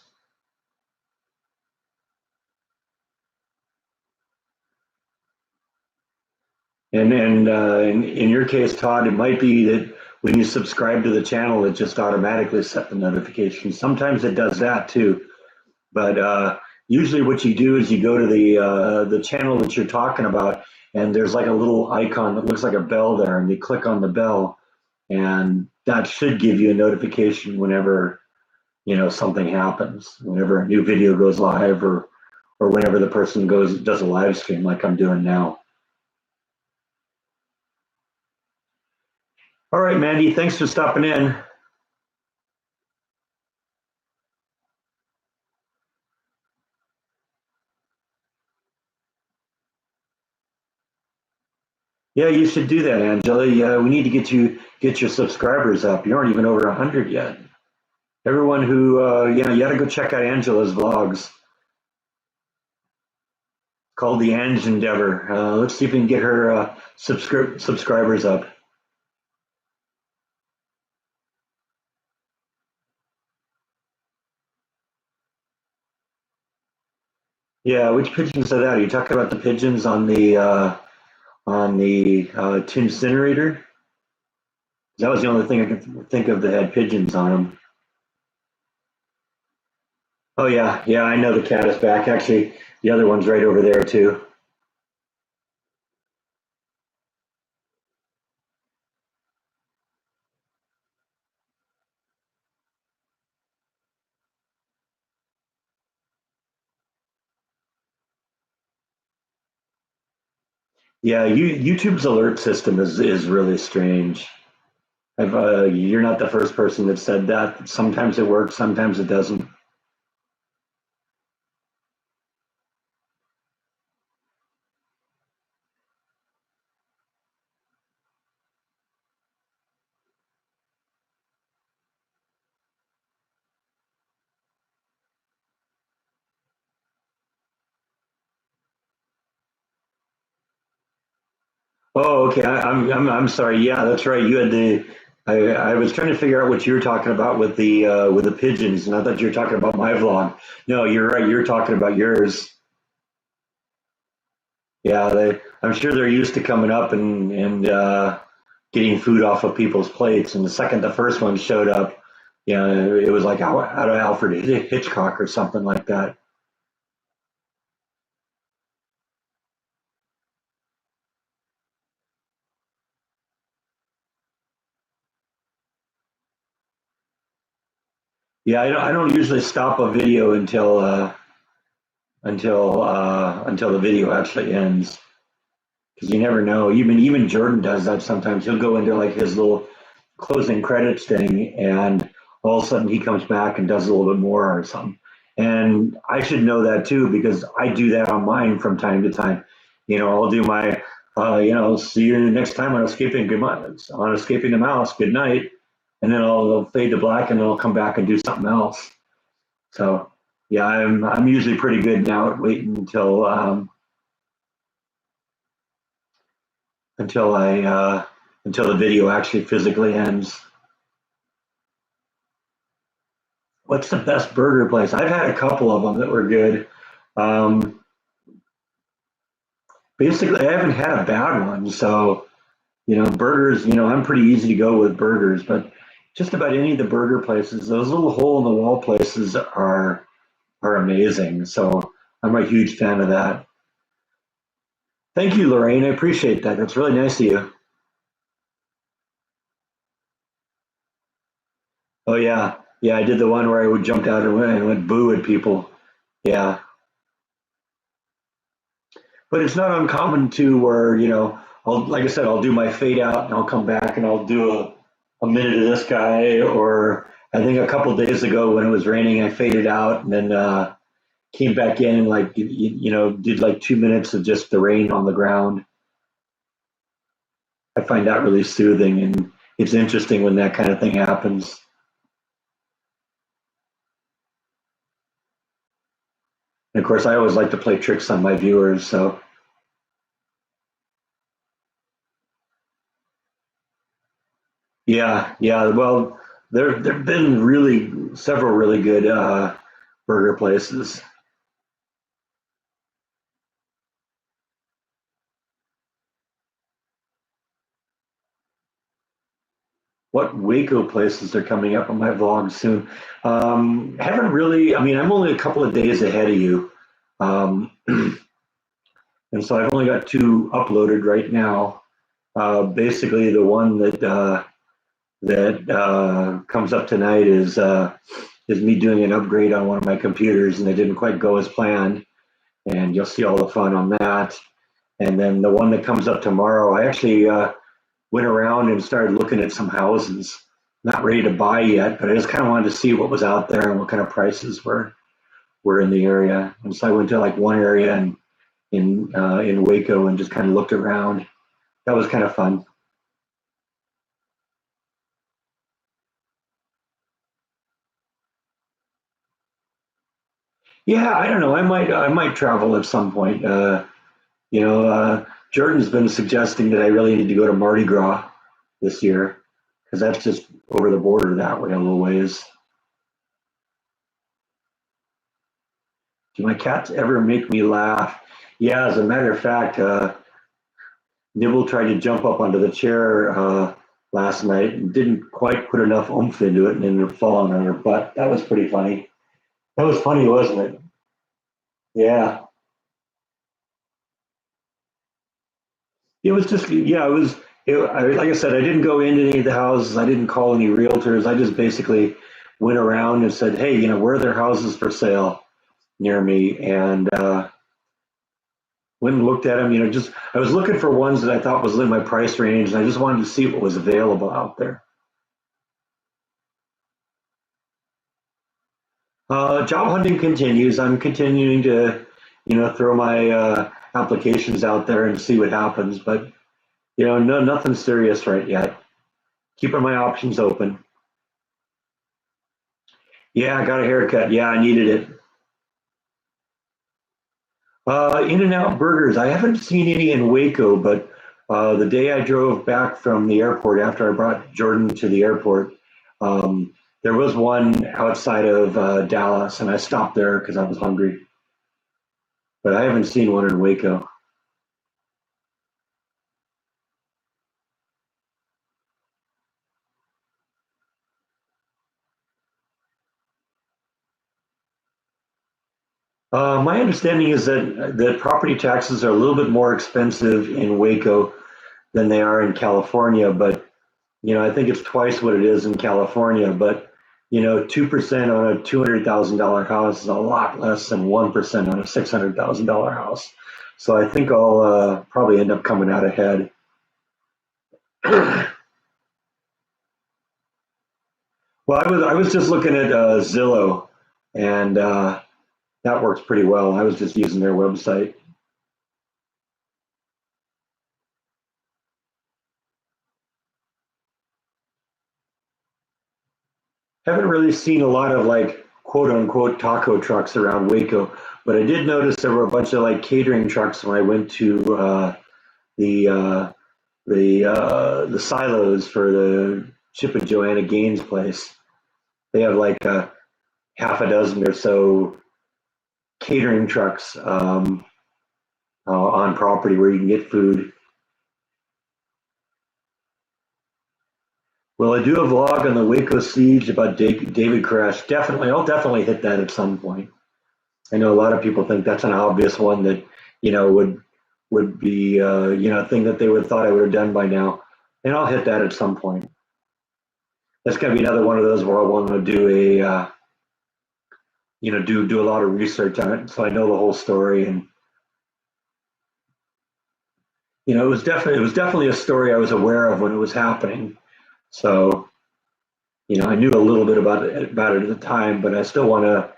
And in your case, Todd, it might be that when you subscribe to the channel, it just automatically set the notifications. Sometimes it does that too. But usually, what you do is you go to the channel that you're talking about, and there's like a little icon that looks like a bell there, and you click on the bell, and that should give you a notification whenever something happens, whenever a new video goes live, or whenever the person does a live stream like I'm doing now. All right, Mandy, thanks for stopping in. Yeah, you should do that, Angela. Yeah, we need to get your subscribers up. You aren't even over 100 yet. Everyone who, you got to go check out Angela's vlogs called the Ange Endeavor. Let's see if we can get her subscribers up. Yeah, which pigeons are that? Are you talking about the pigeons on the tin incinerator? That was the only thing I could think of that had pigeons on them. Oh yeah, yeah, I know the cat is back. Actually, the other one's right over there too. Yeah, YouTube's alert system is really strange. You're not the first person that said that. Sometimes it works, sometimes it doesn't. Oh, okay. I'm sorry. Yeah, that's right. You had the. I was trying to figure out what you were talking about with the pigeons, and I thought you were talking about my vlog. No, you're right. You're talking about yours. Yeah, I'm sure they're used to coming up and getting food off of people's plates. And the second the first one showed up, it was like out of Alfred Hitchcock or something like that. Yeah, I don't usually stop a video until the video actually ends, because you never know. Even Jordan does that sometimes. He'll go into like his little closing credits thing, and all of a sudden he comes back and does a little bit more or something. And I should know that too, because I do that on mine from time to time. I'll do my, see you next time on Escaping the Mouse. Good night, and then I'll fade to black, and then I'll come back and do something else. So yeah, I'm usually pretty good now at waiting until I until the video actually physically ends. What's the best burger place? I've had a couple of them that were good. Um, Basically, I haven't had a bad one. So, burgers, I'm pretty easy to go with burgers, but just about any of the burger places, those little hole in the wall places are amazing. So I'm a huge fan of that. Thank you, Lorraine. I appreciate that. That's really nice of you. Oh yeah. Yeah, I did the one where I would jump out and went boo at people. Yeah. But it's not uncommon to where, like I said, I'll do my fade out and I'll come back and I'll do a minute of this guy. Or I think a couple of days ago when it was raining, I faded out and then came back in and like, did like 2 minutes of just the rain on the ground. I find that really soothing, and it's interesting when that kind of thing happens. And of course, I always like to play tricks on my viewers. So yeah, yeah. Well, there've been really several really good burger places. What Waco places are coming up on my vlog soon? Haven't really. I mean, I'm only a couple of days ahead of you, um, and so I've only got two uploaded right now. Basically, the one that that comes up tonight is me doing an upgrade on one of my computers, and it didn't quite go as planned. And you'll see all the fun on that. And then the one that comes up tomorrow, I actually went around and started looking at some houses. Not ready to buy yet, but I just kind of wanted to see what was out there and what kind of prices were in the area. And so I went to like one area in Waco and just kind of looked around. That was kind of fun. Yeah, I don't know. I might travel at some point. You know, Jordan's been suggesting that I really need to go to Mardi Gras this year because that's just over the border that way a little ways. Do my cats ever make me laugh? Yeah, as a matter of fact, Nibble tried to jump up onto the chair last night and didn't quite put enough oomph into it and ended up falling on her butt. That was pretty funny. That was funny, wasn't it? Yeah. It was just, yeah, like I said, I didn't go into any of the houses. I didn't call any realtors. I just basically went around and said, hey, where are there houses for sale near me? And went and looked at them, just, I was looking for ones that I thought was in my price range. And I just wanted to see what was available out there. Job hunting continues. I'm continuing to, throw my applications out there and see what happens. But, no, nothing serious right yet. Keeping my options open. Yeah, I got a haircut. Yeah, I needed it. In-N-Out Burgers. I haven't seen any in Waco, but the day I drove back from the airport after I brought Jordan to the airport, there was one outside of Dallas, and I stopped there because I was hungry. But I haven't seen one in Waco. My understanding is that property taxes are a little bit more expensive in Waco than they are in California, but I think it's twice what it is in California. But 2% on a $200,000 house is a lot less than 1% on a $600,000 house. So I think I'll probably end up coming out ahead. Well, I was just looking at Zillow, and that works pretty well. I was just using their website. Haven't really seen a lot of like quote unquote taco trucks around Waco, but I did notice there were a bunch of like catering trucks when I went to the the silos for the Chip and Joanna Gaines place. They have like half a dozen or so catering trucks on property where you can get food. Well, I do a vlog on the Waco siege about David Koresh. Definitely, I'll definitely hit that at some point. I know a lot of people think that's an obvious one that would be a thing that they would have thought I would have done by now, and I'll hit that at some point. That's gonna be another one of those where I want to do a do a lot of research on it, so I know the whole story. And it was definitely a story I was aware of when it was happening. So I knew a little bit about it at the time, but I still want to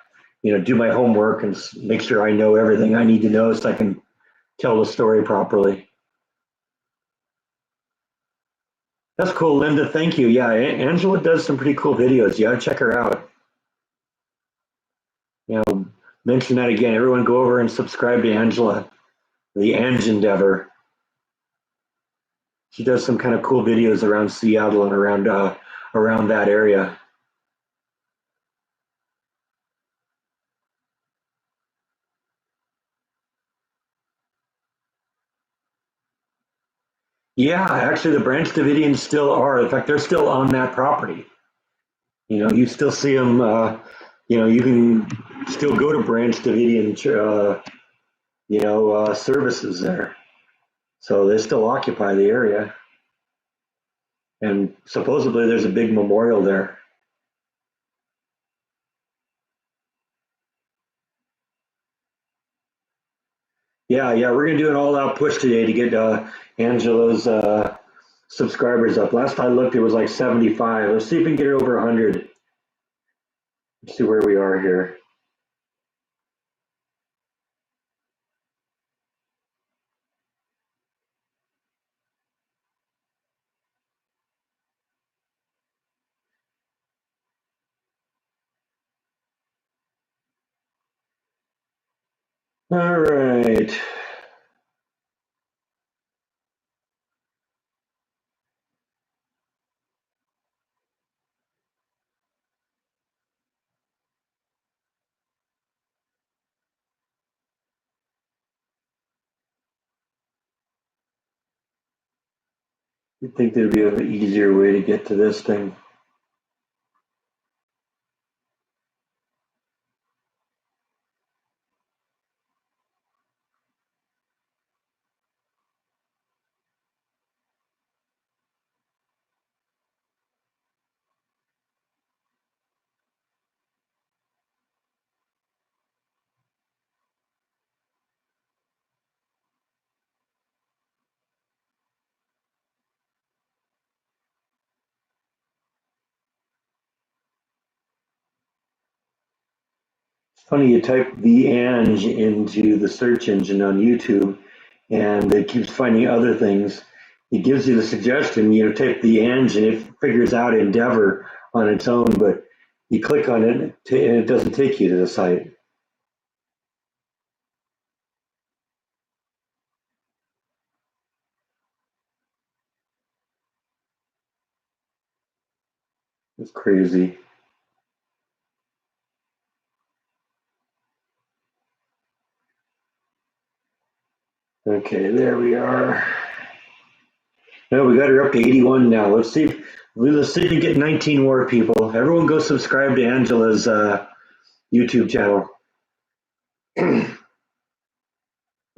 do my homework and make sure I know everything I need to know so I can tell the story properly. That's cool, Linda. Thank you. Yeah, Angela does some pretty cool videos. Yeah, check her out. Mention that again. Everyone go over and subscribe to Angela, the Ange Endeavor. She does some kind of cool videos around Seattle and around that area. Yeah, actually, the Branch Davidians still are. In fact, they're still on that property. You still see them. You can still go to Branch Davidian, services there. So they still occupy the area. And supposedly there's a big memorial there. Yeah, yeah, we're gonna do an all-out push today to get Angela's subscribers up. Last I looked, it was like 75. Let's see if we can get it over 100. Let's see where we are here. All right. You'd think there'd be an easier way to get to this thing. It's funny, you type the Ange into the search engine on YouTube and it keeps finding other things. It gives you the suggestion, type the Ange and it figures out Endeavor on its own, but you click on it and it doesn't take you to the site. It's crazy. Okay, there we are. No, we got her up to 81 now. Let's see if we can get 19 more people. Everyone go subscribe to Angela's YouTube channel. We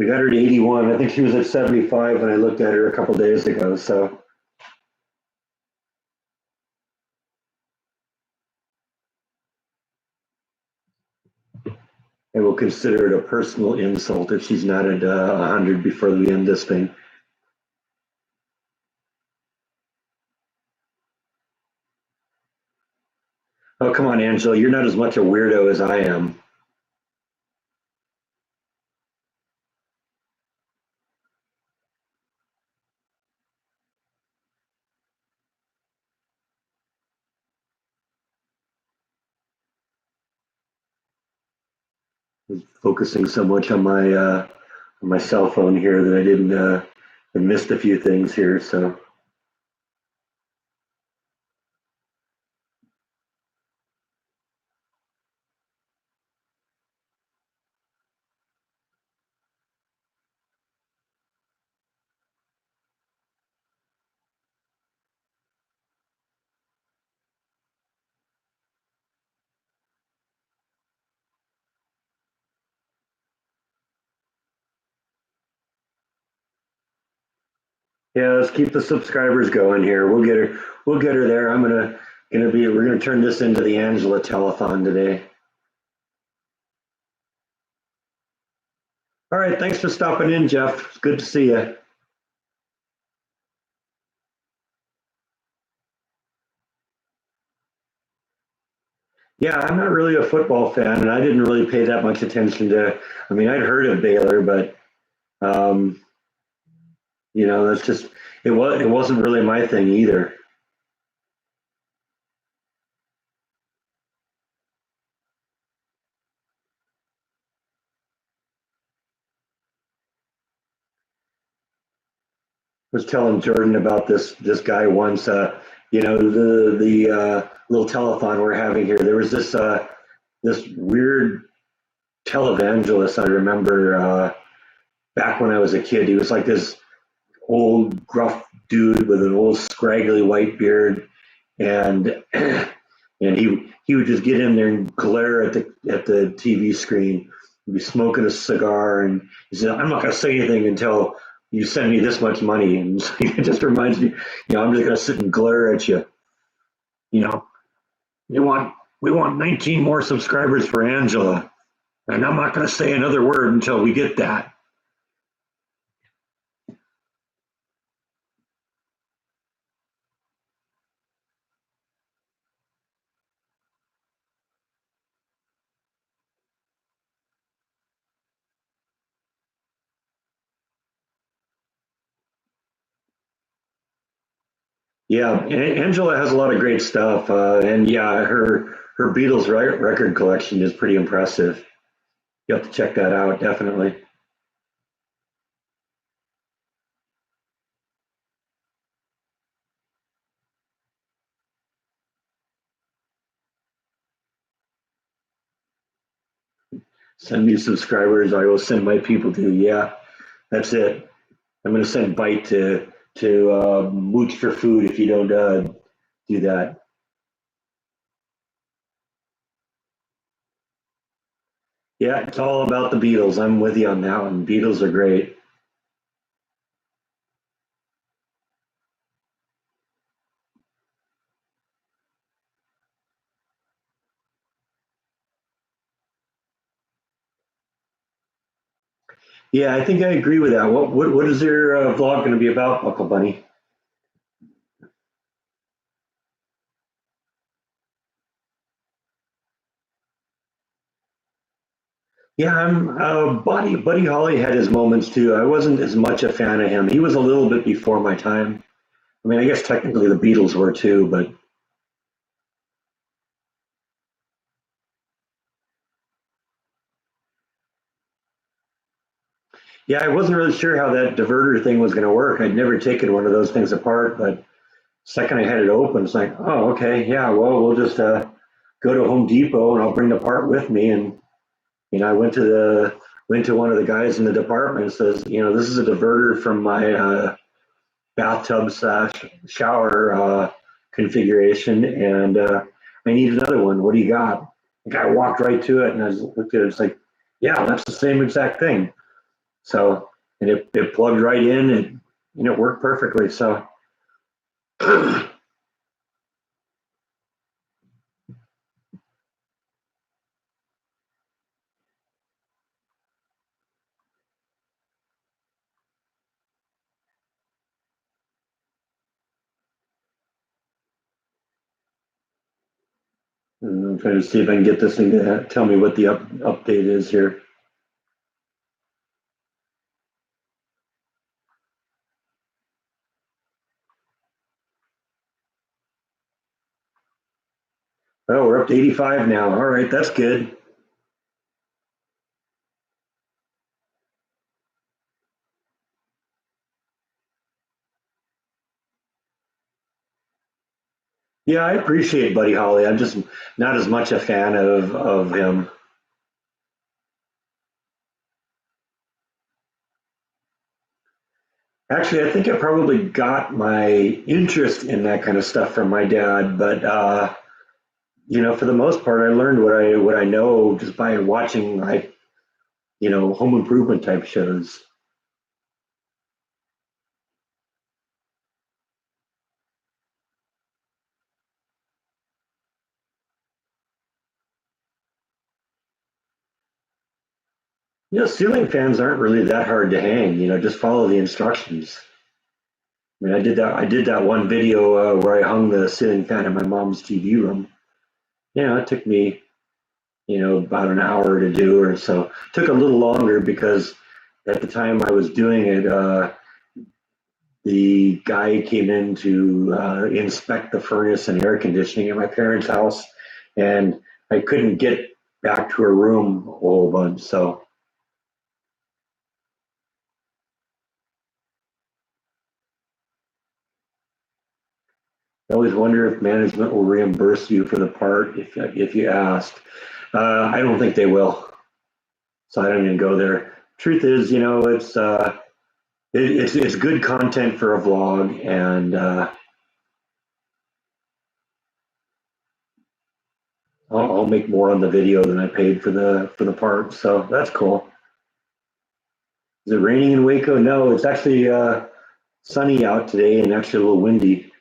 got her to 81. I think she was at 75 when I looked at her a couple days ago. So I will consider it a personal insult if she's not at 100 before we end this thing. Oh, come on, Angela. You're not as much a weirdo as I am. I was focusing so much on my cell phone here that I didn't I missed a few things here. So yeah, let's keep the subscribers going here. We'll get her there. We're gonna turn this into the Angela telethon today. All right, thanks for stopping in, Jeff. It's good to see you. Yeah, I'm not really a football fan, and I didn't really pay that much attention to. I mean, I'd heard of Baylor, but um, that's just it wasn't really my thing either. Was telling Jordan about this guy once. The little telethon we're having here. There was this weird televangelist. I remember back when I was a kid. He was like this old gruff dude with an old scraggly white beard, and and he would just get in there and glare at the TV screen. He'd be smoking a cigar, and he said, "I'm not going to say anything until you send me this much money, and it just reminds me, I'm just gonna sit and glare at you. You know, we want we want 19 more subscribers for Angela, and I'm not gonna say another word until we get that. Yeah, Angela has a lot of great stuff, and yeah, her Beatles record collection is pretty impressive. You have to check that out, definitely. Send me subscribers, I will send my people to. Yeah, that's it. I'm going to send Bite to Mooch for food if you don't do that. Yeah, it's all about the Beatles. I'm with you on that one. Beatles are great. Yeah, I think I agree with that. What is their vlog going to be about, Buckle Bunny? Yeah, I'm Buddy Holly had his moments too. I wasn't as much a fan of him. He was a little bit before my time. I mean, I guess technically the Beatles were too, but yeah, I wasn't really sure how that diverter thing was going to work. I'd never taken one of those things apart, but second I had it open, it's like, oh, okay, yeah, well, we'll just go to Home Depot and I'll bring the part with me. And I went to one of the guys in the department and says, this is a diverter from my bathtub slash shower configuration, and I need another one. What do you got? The guy walked right to it, and I looked at it. It's like, yeah, that's the same exact thing. So, and it plugged right in, and it worked perfectly. So, I'm trying to see if I can get this thing to tell me what the update is here. Oh, we're up to 85 now. All right, that's good. Yeah, I appreciate Buddy Holly. I'm just not as much a fan of him. Actually, I think I probably got my interest in that kind of stuff from my dad, but for the most part, I learned what I know just by watching like home improvement type shows. Ceiling fans aren't really that hard to hang. Just follow the instructions. I mean, I did that one video where I hung the ceiling fan in my mom's TV room. It took me about an hour to do or so. It took a little longer because at the time I was doing it, the guy came in to inspect the furnace and air conditioning at my parents' house, and I couldn't get back to her room a whole bunch. So I always wonder if management will reimburse you for the part if you ask. I don't think they will, so I don't even go there. Truth is, it's good content for a vlog, and I'll make more on the video than I paid for the part. So that's cool. Is it raining in Waco? No, it's actually sunny out today and actually a little windy.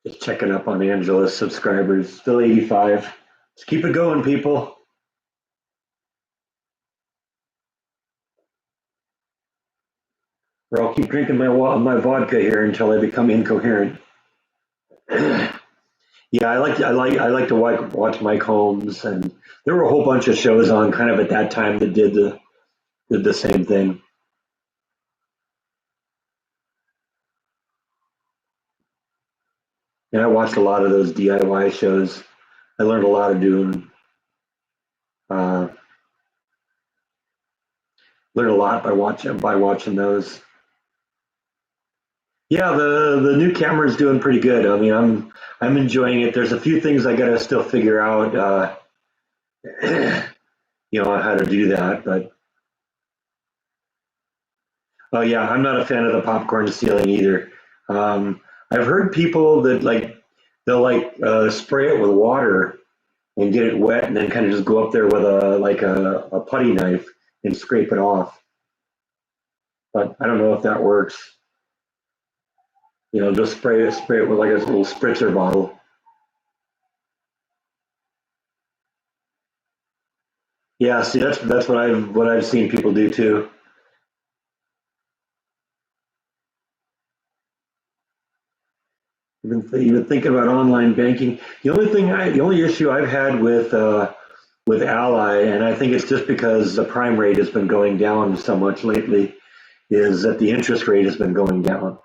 Just checking up on Angela's subscribers. Still 85. Let's keep it going, people. Or I'll keep drinking my vodka here until I become incoherent. Yeah, I like to watch Mike Holmes, and there were a whole bunch of shows on kind of at that time that did the same thing. And I watched a lot of those DIY shows. I learned a lot of doing uh, learned a lot by watching those. Yeah, the new camera is doing pretty good. I mean, I'm enjoying it. There's a few things I gotta still figure out, how to do that. But oh yeah, I'm not a fan of the popcorn ceiling either. I've heard people that they'll spray it with water and get it wet, and then kind of just go up there with a putty knife and scrape it off. But I don't know if that works. Just spray it with like a little spritzer bottle. Yeah, see, that's what I've seen people do too. Even thinking about online banking. The only issue I've had with Ally, and I think it's just because the prime rate has been going down so much lately, is that the interest rate has been going down.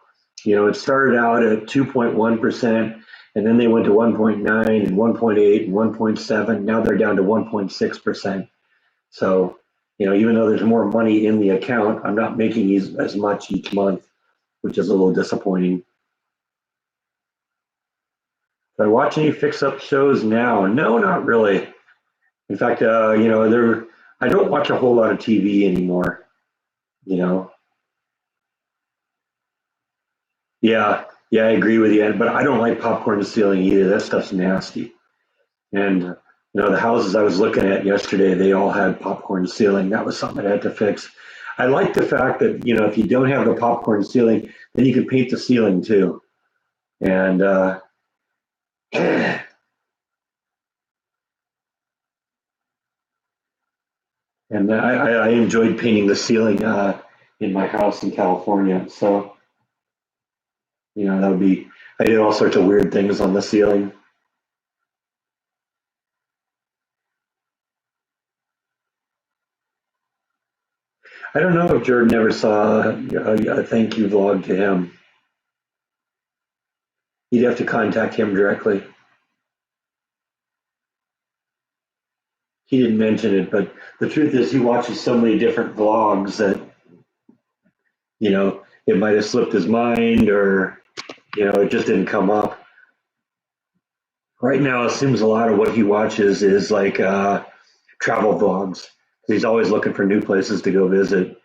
It started out at 2.1%, and then they went to 1.9 and 1.8 and 1.7. Now they're down to 1.6%. So, even though there's more money in the account, I'm not making as much each month, which is a little disappointing. Do I watch any fix-up shows now? No, not really. In fact, I don't watch a whole lot of TV anymore. You know, yeah, yeah, I agree with you. But I don't like popcorn ceiling either. That stuff's nasty. And the houses I was looking at yesterday, they all had popcorn ceiling. That was something I had to fix. I like the fact that if you don't have the popcorn ceiling, then you can paint the ceiling too. And and I enjoyed painting the ceiling in my house in California. So that would be. I did all sorts of weird things on the ceiling. I don't know if Jordan ever saw a thank you vlog to him. You'd have to contact him directly. He didn't mention it, but the truth is he watches so many different vlogs that it might have slipped his mind, or it just didn't come up. Right now, it seems a lot of what he watches is like travel vlogs. He's always looking for new places to go visit.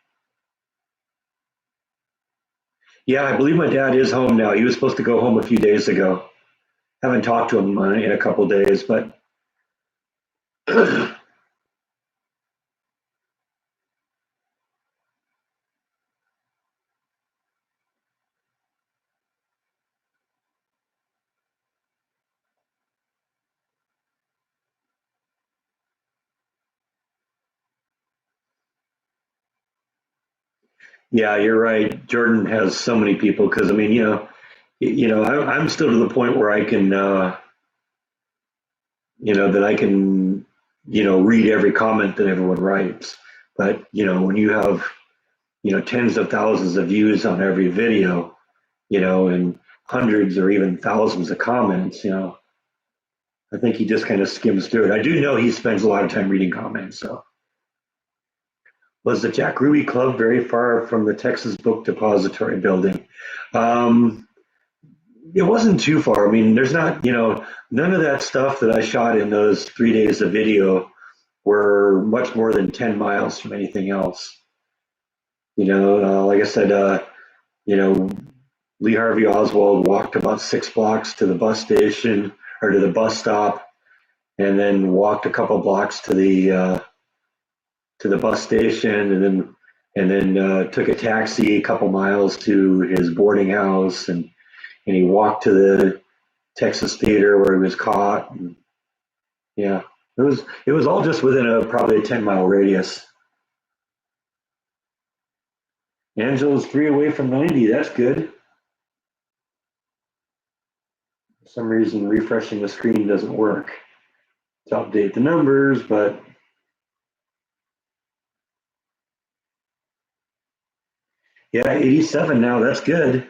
Yeah, I believe my dad is home now. He was supposed to go home a few days ago. Haven't talked to him in a couple days, but yeah, you're right. Jordan has so many people because I mean, I'm still to the point where I can, that I can, read every comment that everyone writes. But when you have tens of thousands of views on every video, and hundreds or even thousands of comments, I think he just kind of skims through it. I do know he spends a lot of time reading comments. So, was the Jack Ruby Club very far from the Texas Book Depository building? Um, It wasn't too far. I mean, there's not, none of that stuff that I shot in those 3 days of video were much more than 10 miles from anything else. Like I said, you know, Lee Harvey Oswald walked about 6 blocks to the bus station or to the bus stop, and then walked a couple blocks to the bus station, and then took a taxi a couple miles to his boarding house, and he walked to the Texas theater where he was caught. And yeah, it was all just within probably a 10-mile radius. Angela's 3 away from 90. That's good. For some reason, refreshing the screen doesn't work to update the numbers, but yeah, 87 now. That's good.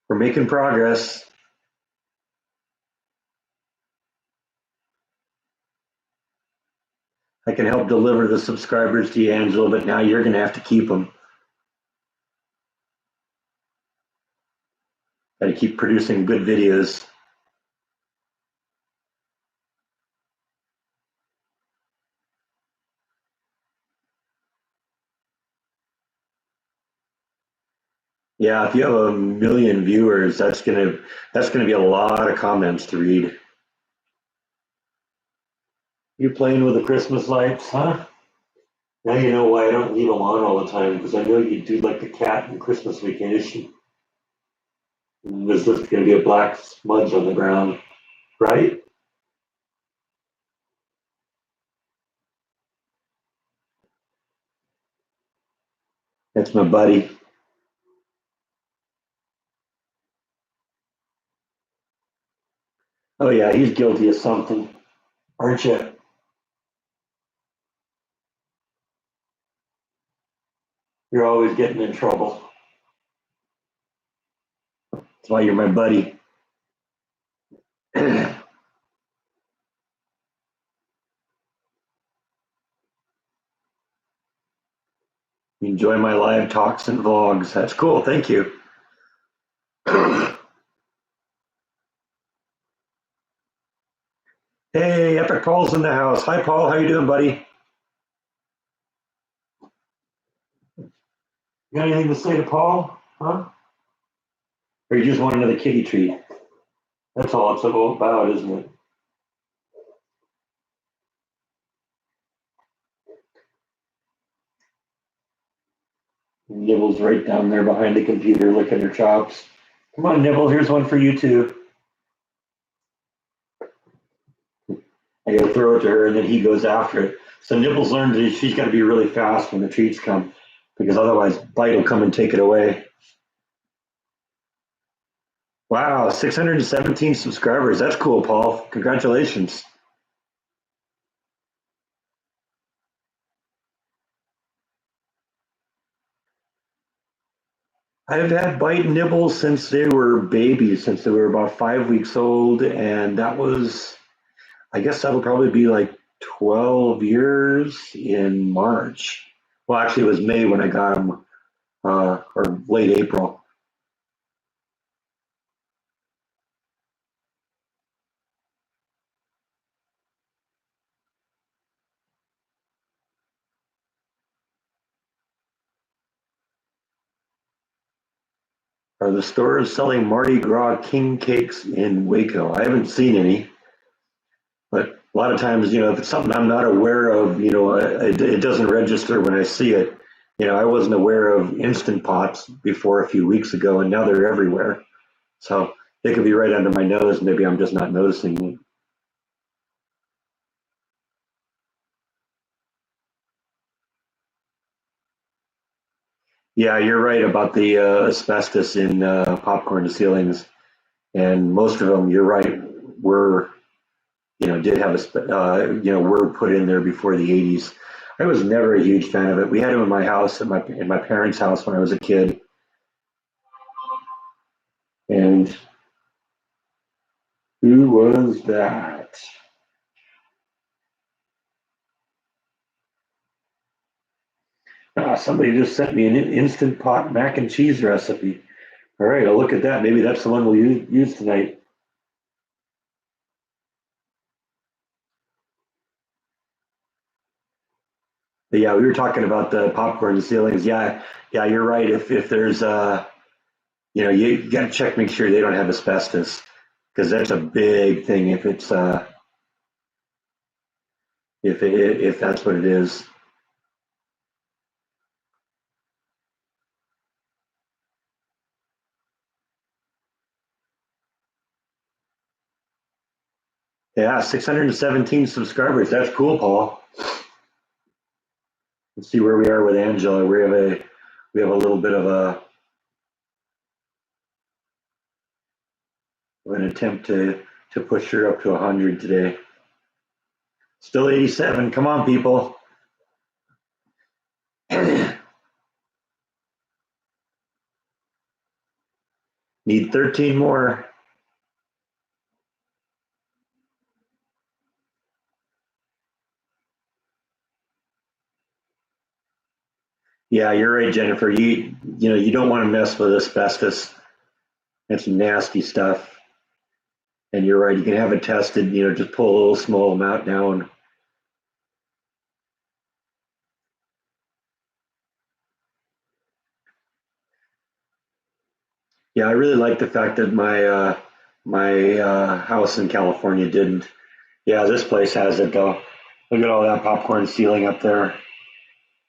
We're making progress. I can help deliver the subscribers to you, Angela, but now you're going to have to keep them. Got to keep producing good videos. Yeah, if you have 1 million viewers, that's gonna be a lot of comments to read. You're playing with the Christmas lights, huh? Now you know why I don't leave them on all the time, because I know you do like the cat in Christmas Vacation. And there's just gonna be a black smudge on the ground, right? That's my buddy. Oh yeah, he's guilty of something, aren't you? You're always getting in trouble. That's why you're my buddy. Enjoy my live talks and vlogs. That's cool. Thank you. Hey, Epic Paul's in the house. Hi, Paul. How you doing, buddy? You got anything to say to Paul? Huh? Or you just want another kitty treat? That's all it's all about, isn't it? Nibble's right down there behind the computer licking her chops. Come on, Nibble. Here's one for you too. I gotta throw it to her, and then he goes after it. So Nibbles learned that she's got to be really fast when the treats come, because otherwise Bite will come and take it away. Wow, 617 subscribers. That's cool, Paul. Congratulations. I've had Bite and Nibble since they were babies, since they were about 5 weeks old, and I guess that'll probably be like 12 years in March. Well, actually, it was May when I got them, or late April. Are the stores selling Mardi Gras king cakes in Waco? I haven't seen any, but a lot of times, if it's something I'm not aware of, it doesn't register when I see it. I wasn't aware of Instant Pots before a few weeks ago, and now they're everywhere. So they could be right under my nose. Maybe I'm just not noticing it. Yeah, you're right about the asbestos in popcorn ceilings, and most of them, you're right, were did have were put in there before the 80s. I was never a huge fan of it. We had them in my house, in my parents' house when I was a kid, and who was that? Somebody just sent me an instant pot mac and cheese recipe. All right, I'll look at that. Maybe that's the one we'll use tonight. But yeah, we were talking about the popcorn ceilings. Yeah, yeah, you're right. If there's you got to check, make sure they don't have asbestos because that's a big thing. If that's what it is. Yeah, 617 subscribers. That's cool, Paul. Let's see where we are with Angela. We have a little bit of an attempt to push her up to 100 today. Still 87. Come on, people. Need 13 more. Yeah, you're right, Jennifer. You don't want to mess with asbestos. It's nasty stuff. And you're right. You can have it tested. Just pull a little small amount down. Yeah, I really like the fact that my house in California didn't. Yeah, this place has it though. Look at all that popcorn ceiling up there.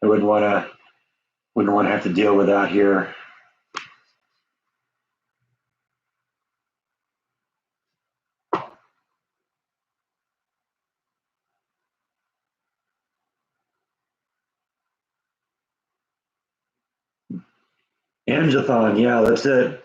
I wouldn't want to have to deal with that here. Angathon, yeah, that's it.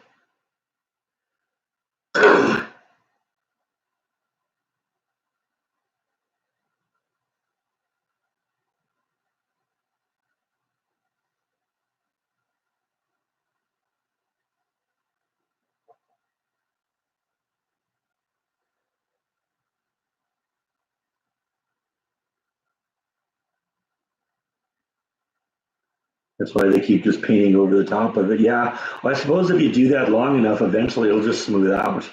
That's why they keep just painting over the top of it. Yeah, well, I suppose if you do that long enough, eventually it'll just smooth out.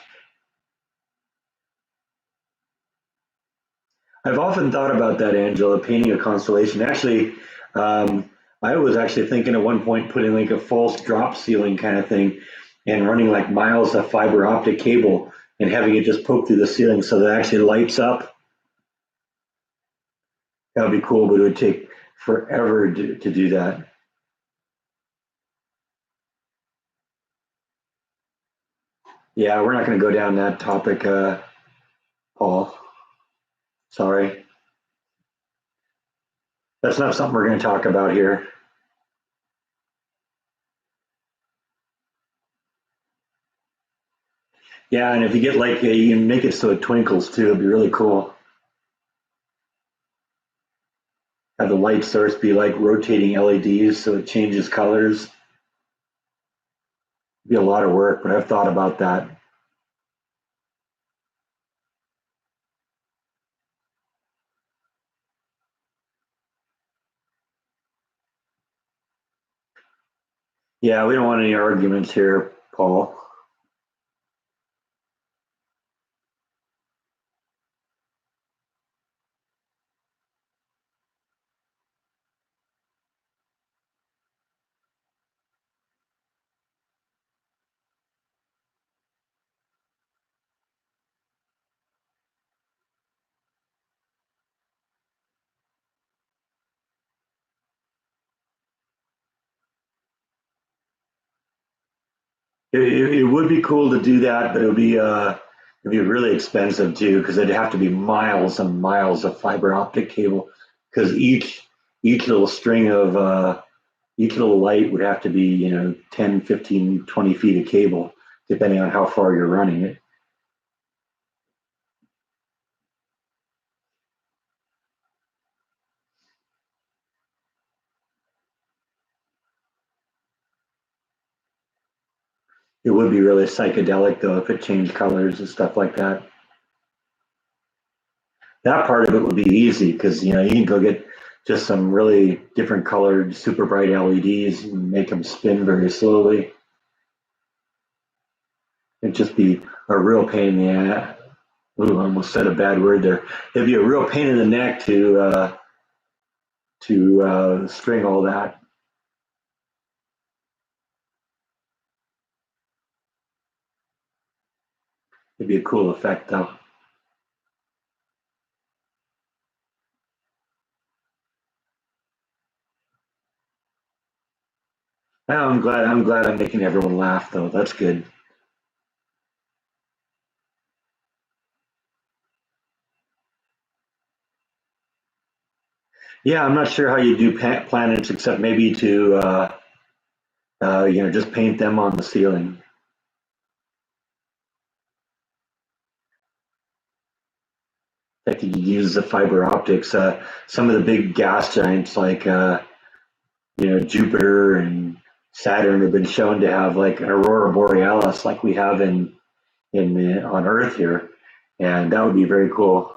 I've often thought about that, Angela, painting a constellation. Actually, um, I was actually thinking at one point putting like a false drop ceiling kind of thing and running like miles of fiber optic cable and having it just poke through the ceiling so that it actually lights up. That would be cool, but it would take forever to do that. Yeah, we're not going to go down that topic, Paul. Sorry. That's not something we're going to talk about here. Yeah, and if you get like you can make it so it twinkles too, it'd be really cool. Have the light source be like rotating LEDs so it changes colors. It'd be a lot of work, but I've thought about that. Yeah, we don't want any arguments here, Paul. It would be cool to do that, but it'd be really expensive too because it'd have to be miles and miles of fiber optic cable because each little string of each little light would have to be 10, 15, 20 feet of cable depending on how far you're running it. It would be really psychedelic though if it changed colors and stuff like that. That part of it would be easy because you can go get just some really different colored, super bright LEDs and make them spin very slowly. It'd just be a real pain in the ass. Ooh, I almost said a bad word there. It'd be a real pain in the neck to string all that. It'd be a cool effect, though. I'm glad I'm making everyone laugh, though. That's good. Yeah, I'm not sure how you do planets except maybe to just paint them on the ceiling. Like you use the fiber optics. Some of the big gas giants like Jupiter and Saturn have been shown to have like an aurora borealis, like we have on Earth here, and that would be very cool.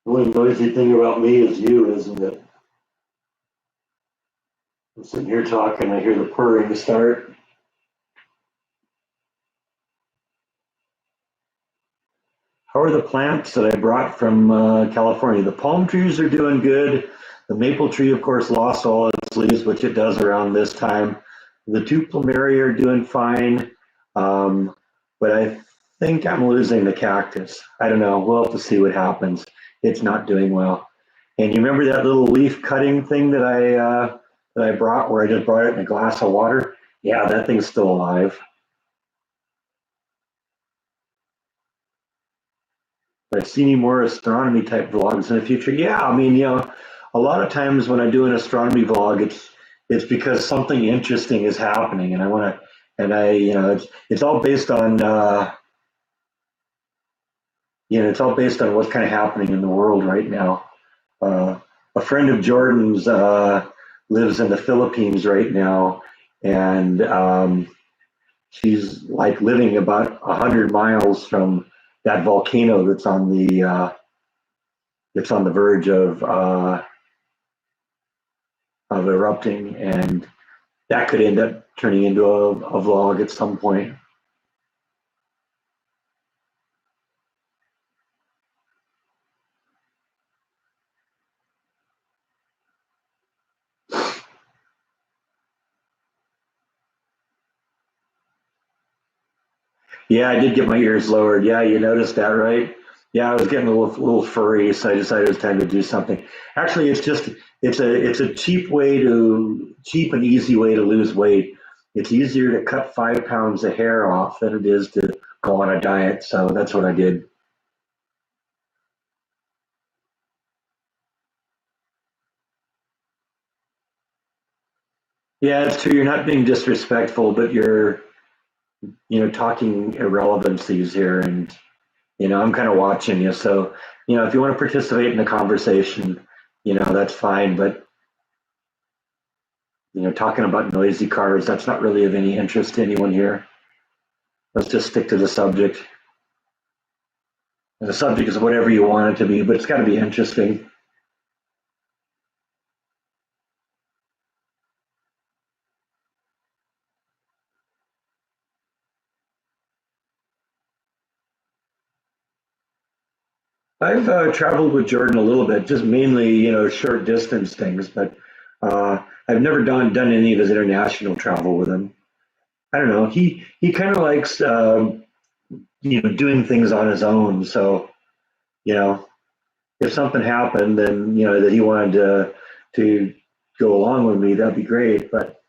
The only noisy thing about me is you, isn't it? I'm sitting here talking, I hear the purring start. How are the plants that I brought from California? The palm trees are doing good. The maple tree, of course, lost all its leaves, which it does around this time. The two plumeria are doing fine, but I think I'm losing the cactus. I don't know. We'll have to see what happens. It's not doing well. And you remember that little leaf cutting thing that I brought, where I just brought it in a glass of water? Yeah, that thing's still alive. I see any more astronomy type vlogs in the future? Yeah, I mean, a lot of times when I do an astronomy vlog, it's because something interesting is happening, and I want to, and it's all based on, it's all based on what's kind of happening in the world right now. Uh, a friend of Jordan's lives in the Philippines right now, and she's like living about 100 miles from that volcano that's on the verge of erupting, and that could end up turning into a vlog at some point. Yeah, I did get my ears lowered. Yeah, you noticed that, right? Yeah, I was getting a little furry, so I decided it was time to do something. Actually, it's a cheap and easy way to lose weight. It's easier to cut 5 pounds of hair off than it is to go on a diet. So that's what I did. Yeah, it's true. You're not being disrespectful, but you're talking irrelevancies here, and I'm kind of watching you. So if you want to participate in the conversation, that's fine. But talking about noisy cars, that's not really of any interest to anyone here. Let's just stick to the subject. And the subject is whatever you want it to be, but it's got to be interesting. I've traveled with Jordan a little bit, just mainly short distance things, but I've never done any of his international travel with him. I don't know. He kind of likes doing things on his own. So you know, if something happened, then that he wanted to go along with me, that'd be great. But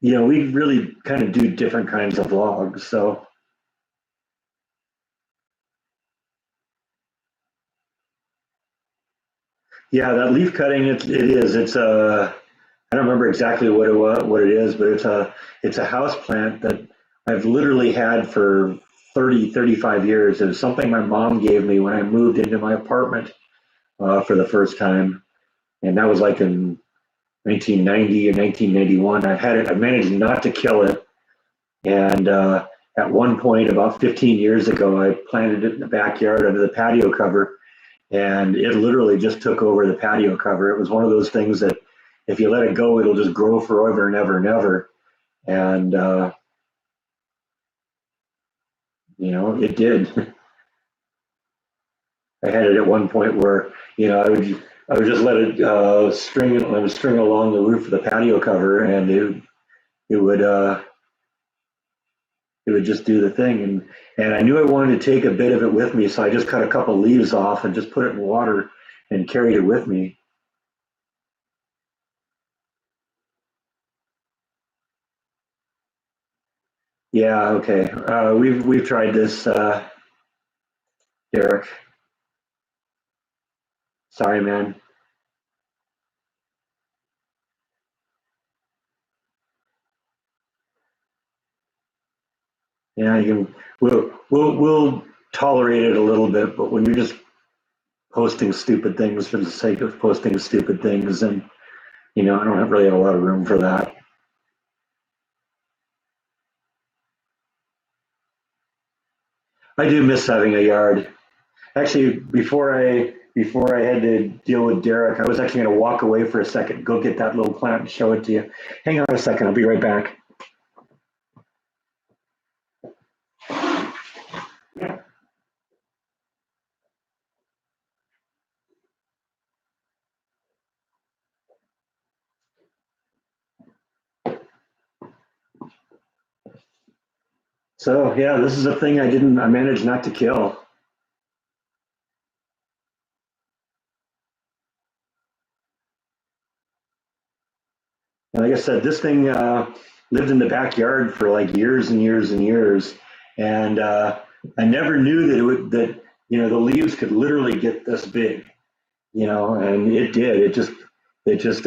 we really kind of do different kinds of vlogs. So yeah, that leaf cutting, it is. I don't remember exactly what it is, but it's a house plant that I've literally had for 30, 35 years. It was something my mom gave me when I moved into my apartment. for the first time, and that was like in 1990 or 1991. I had it. I managed not to kill it, and at one point, about 15 years ago, I planted it in the backyard under the patio cover, and it literally just took over the patio cover. It was one of those things that if you let it go, it'll just grow forever and ever and ever. And it did. I had it at one point where I would just let it string along the roof of the patio cover, and it would it would just do the thing. And I knew I wanted to take a bit of it with me, so I just cut a couple leaves off and just put it in water and carried it with me. Yeah, okay. We've tried this, Derek. Sorry, man. Yeah, we'll tolerate it a little bit, but when you're just posting stupid things for the sake of posting stupid things, and I don't have really have a lot of room for that. I do miss having a yard. Actually, before I had to deal with Derek, I was actually going to walk away for a second, go get that little plant and show it to you. Hang on a second, I'll be right back. So yeah, this is a thing I managed not to kill. And like I said, this thing lived in the backyard for like years and years and years, and I never knew that the leaves could literally get this big, and it did. It just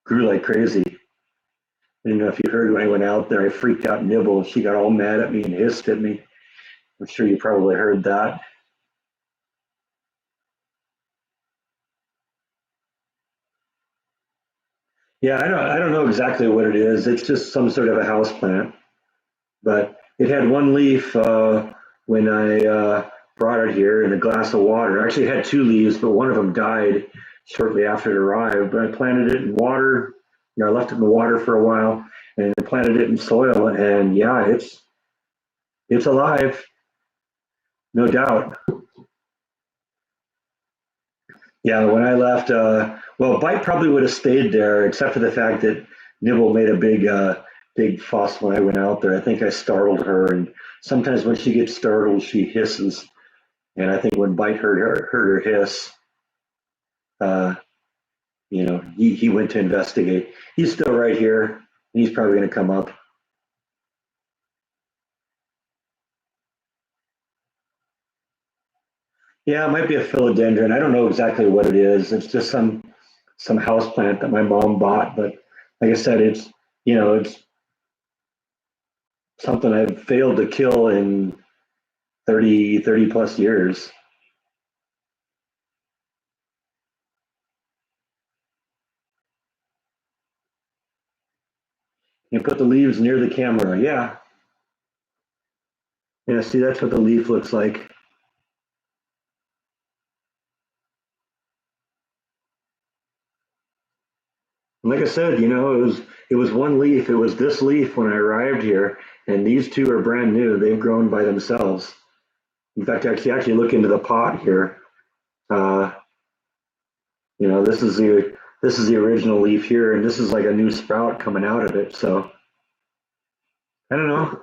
grew like crazy. I don't know if you heard when I went out there, I freaked out Nibble. She got all mad at me and hissed at me. I'm sure you probably heard that. Yeah, I don't know exactly what it is. It's just some sort of a house plant, but it had one leaf when I brought it here in a glass of water. Actually, it had two leaves, but one of them died shortly after it arrived. But I planted it in water. I left it in the water for a while, and I planted it in soil. And yeah, it's alive, no doubt. Yeah, when I left, well, Bite probably would have stayed there, except for the fact that Nibble made a big fuss when I went out there. I think I startled her, and sometimes when she gets startled, she hisses. And I think when Bite heard her hiss, uh, he went to investigate. He's still right here. He's probably going to come up. Yeah, it might be a philodendron. I don't know exactly what it is. It's just some house plant that my mom bought, but like I said, it's something I've failed to kill in 30 plus years. You put the leaves near the camera. Yeah. Yeah. See, that's what the leaf looks like. And like I said, it was one leaf. It was this leaf when I arrived here, and these two are brand new. They've grown by themselves. In fact, actually look into the pot here. Uh, this is the original leaf here, and this is like a new sprout coming out of it. So I don't know.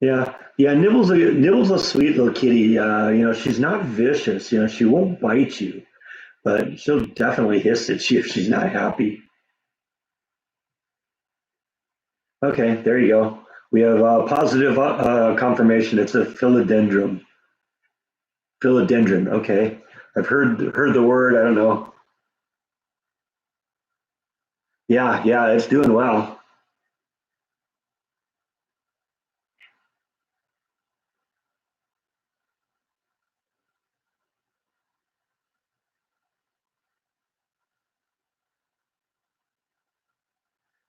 Yeah, yeah. Nibble's a sweet little kitty. She's not vicious. She won't bite you, but she'll definitely hiss at you if she's not happy. Okay, there you go. We have positive confirmation. It's a philodendron. Philodendron. Okay, I've heard the word. I don't know. Yeah, yeah, it's doing well.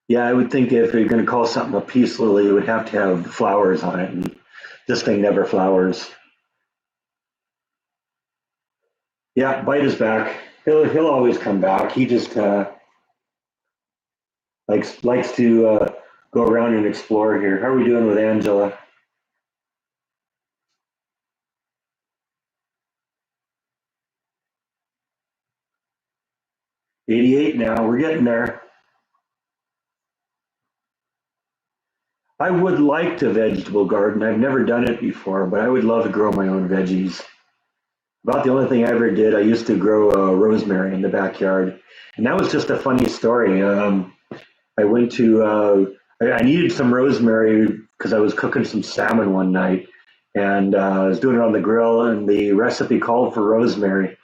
Yeah, I would think if you're going to call something a peace lily, it would have to have flowers on it, and this thing never flowers. Yeah, Bite is back. He'll always come back. He just likes to go around and explore here. How are we doing with Angela? 88 now. We're getting there. I would like to vegetable garden. I've never done it before, but I would love to grow my own veggies. About the only thing I ever did, I used to grow rosemary in the backyard, and that was just a funny story. I went to I needed some rosemary because I was cooking some salmon one night, and I was doing it on the grill, and the recipe called for rosemary.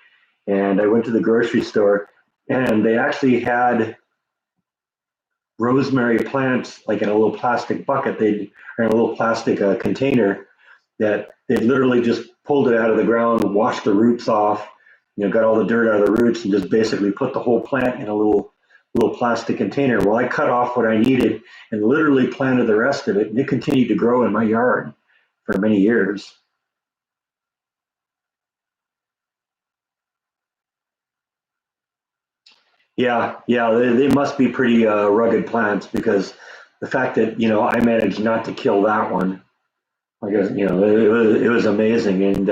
And I went to the grocery store, and they actually had rosemary plants like in a little plastic bucket. They or in a little plastic container that they literally just pulled it out of the ground, washed the roots off, got all the dirt out of the roots, and just basically put the whole plant in a little plastic container. Well, I cut off what I needed and literally planted the rest of it, and it continued to grow in my yard for many years. Yeah, yeah, they must be pretty rugged plants because the fact that I managed not to kill that one, I guess it was amazing, and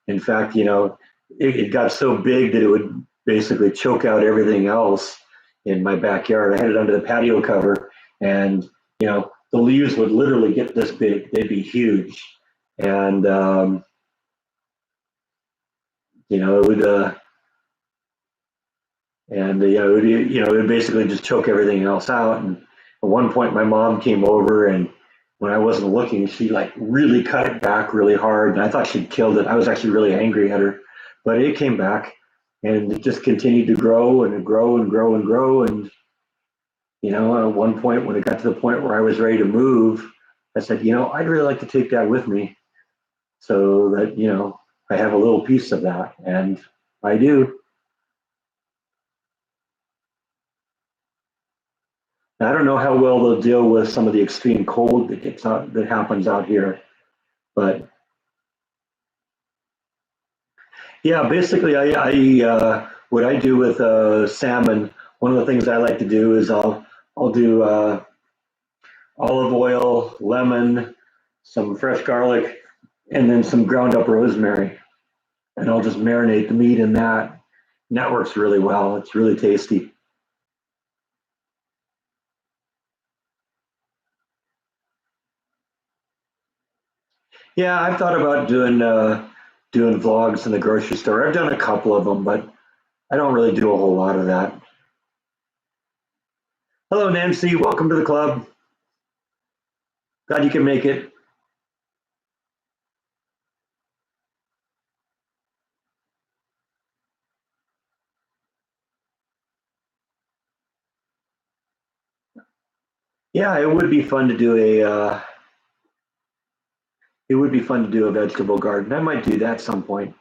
in fact, it got so big that it would basically choke out everything else in my backyard. I had it under the patio cover, and the leaves would literally get this big; they'd be huge, and it would. And it would basically just choke everything else out. And at one point, my mom came over, and when I wasn't looking, she like really cut it back really hard, and I thought she'd killed it. I was actually really angry at her, but it came back, and it just continued to grow and grow and grow and grow. And at one point, when it got to the point where I was ready to move, I said, I'd really like to take that with me, so that I have a little piece of that, and I do. I don't know how well they'll deal with some of the extreme cold that happens out here, but yeah, basically, what I do with salmon. One of the things I like to do is I'll do olive oil, lemon, some fresh garlic, and then some ground up rosemary, and I'll just marinate the meat in that. And that works really well. It's really tasty. Yeah, I've thought about doing vlogs in the grocery store. I've done a couple of them, but I don't really do a whole lot of that. Hello, Nancy. Welcome to the club. Glad you can make it. Yeah, it would be fun to do a vegetable garden. I might do that some point.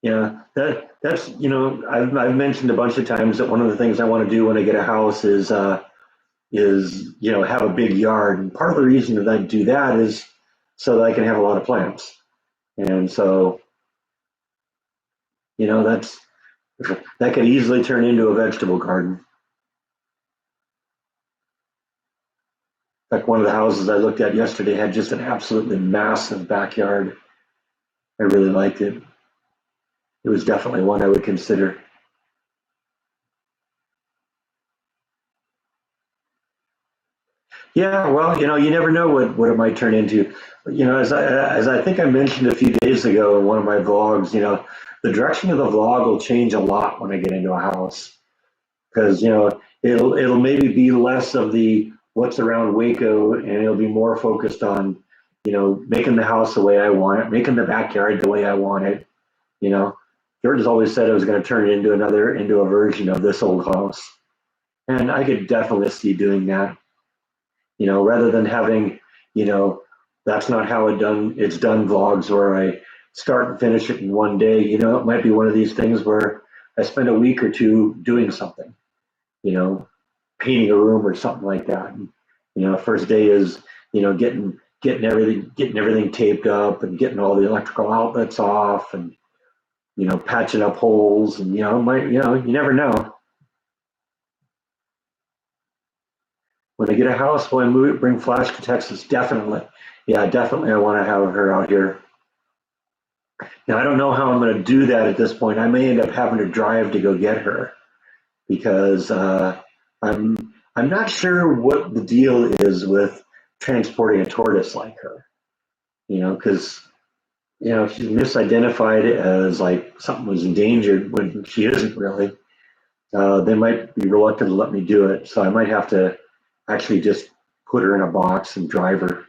Yeah, that's I've mentioned a bunch of times that one of the things I want to do when I get a house is have a big yard. And part of the reason that I do that is so that I can have a lot of plants. And so that's that could easily turn into a vegetable garden. In fact, one of the houses I looked at yesterday had just an absolutely massive backyard. I really liked it. It was definitely one I would consider. Yeah, well, you never know what it might turn into. As I think I mentioned a few days ago in one of my vlogs, the direction of the vlog will change a lot when I get into a house because it'll maybe be less of the what's around Waco, and it'll be more focused on making the house the way I want it, making the backyard the way I want it. You know, George has always said I was going to turn it into a version of this old house, and I could definitely see doing that. Rather than having, you know, that's not how it's done vlogs where I start and finish it in one day. It might be one of these things where I spend a week or two doing something, you know. painting a room or something like that. And, first day is getting everything taped up and getting all the electrical outlets off and patching up holes and you never know. When I get a house, when I bring Flash to Texas, definitely. Yeah, definitely I want to have her out here. Now I don't know how I'm going to do that at this point. I may end up having to drive to go get her because I'm not sure what the deal is with transporting a tortoise like her. Because she's misidentified as like something was endangered when she isn't really. They might be reluctant to let me do it, so I might have to actually just put her in a box and drive her.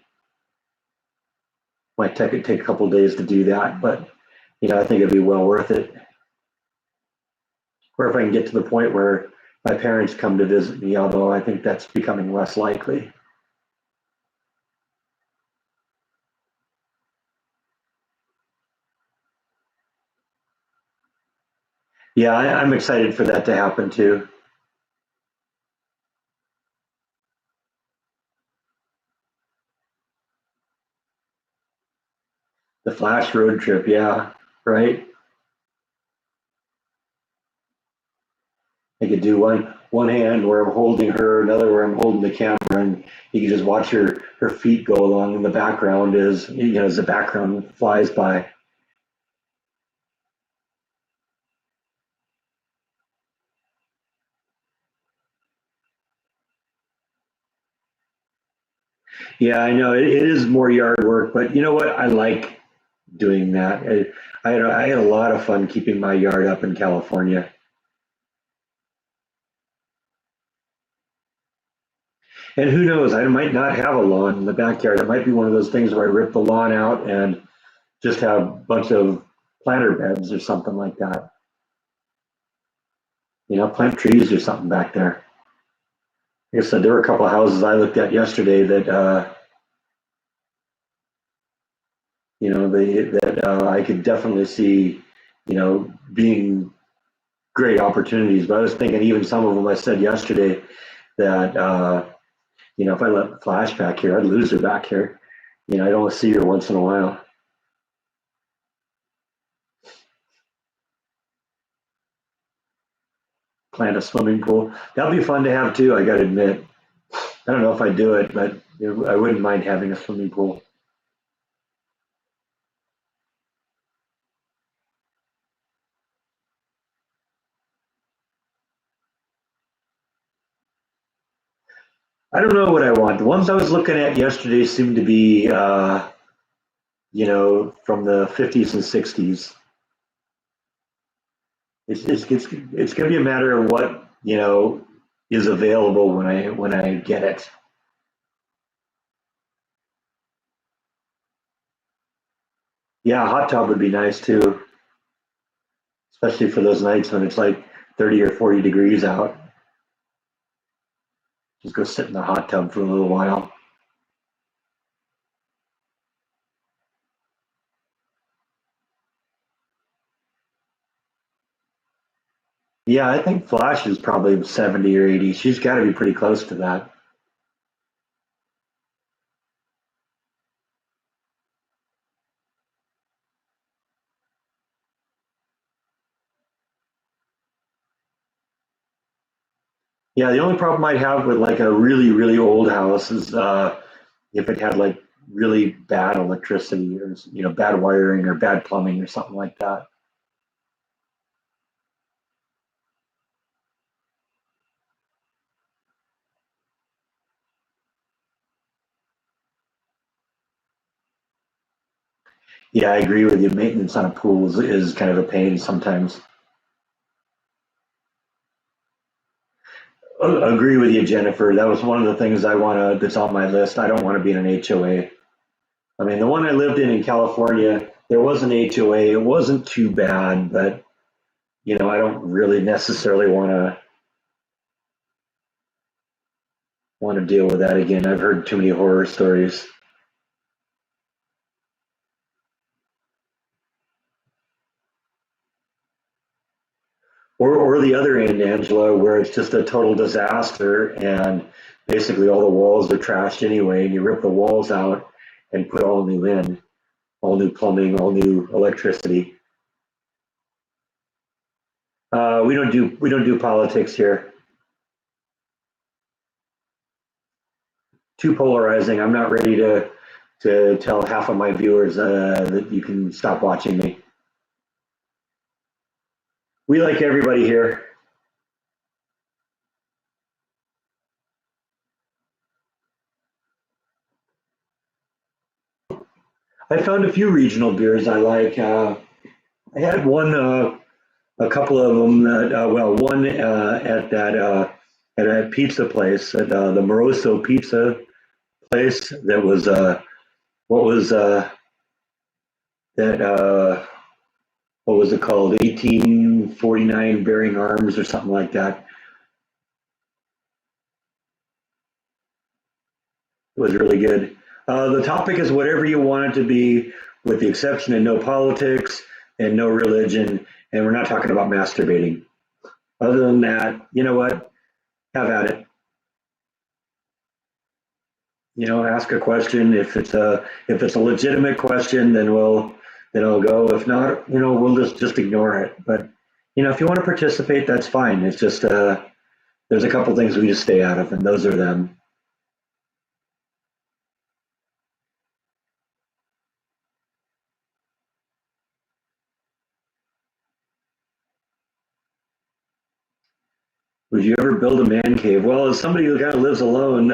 Might take a couple of days to do that, but I think it'd be well worth it. Or if I can get to the point where my parents come to visit me, although I think that's becoming less likely. Yeah, I'm excited for that to happen too. The Flash road trip, yeah, right. I could do one hand where I'm holding her, another where I'm holding the camera, and you can just watch her feet go along in the background as the background flies by. Yeah, I know it is more yard work, but you know what? I like doing that. I had a lot of fun keeping my yard up in California. And who knows? I might not have a lawn in the backyard. It might be one of those things where I rip the lawn out and just have a bunch of planter beds or something like that. Plant trees or something back there. Like I said, there were a couple of houses I looked at yesterday that I could definitely see, being great opportunities. But I was thinking even some of them I said yesterday that if I let Flash back here, I'd lose her back here. I'd only see her once in a while. Plant a swimming pool. That'd be fun to have too. I got to admit. I don't know if I'd do it, but I wouldn't mind having a swimming pool. I don't know what I want. The ones I was looking at yesterday seemed to be, from the 50s and 60s. It's going to be a matter of what is available when I get it. Yeah, a hot tub would be nice too, especially for those nights when it's like 30 or 40 degrees out. Just go sit in the hot tub for a little while. Yeah, I think Flash is probably 70 or 80. She's got to be pretty close to that. Yeah, the only problem I'd have with like a really, really old house is if it had like really bad electricity or bad wiring or bad plumbing or something like that. Yeah, I agree with you. Maintenance on a pool is kind of a pain sometimes. Agree with you, Jennifer. That was one of the things I want to, that's on my list. I don't want to be in an HOA. I mean, the one I lived in California, there was an HOA. It wasn't too bad, but I don't really necessarily want to deal with that again. I've heard too many horror stories. or the other end, Angela, where it's just a total disaster and basically all the walls are trashed anyway, and you rip the walls out and put all new in, all new plumbing, all new electricity. We don't do politics here. Too polarizing. I'm not ready to tell half of my viewers that you can stop watching me. We like everybody here. I found a few regional beers I like. I had a couple of them that, well, one at a pizza place, at the Moroso Pizza place that was, what was that, what was it called? 1849 Bearing Arms or something like that. It was really good. The topic is whatever you want it to be, with the exception of no politics and no religion, and we're not talking about masturbating. Other than that, you know what? Have at it. Ask a question. If it's a legitimate question, then I'll go. If not, we'll just ignore it. But if you want to participate, that's fine. It's just there's a couple things we just stay out of, and those are them. Would you ever build a man cave? Well, as somebody who kind of lives alone,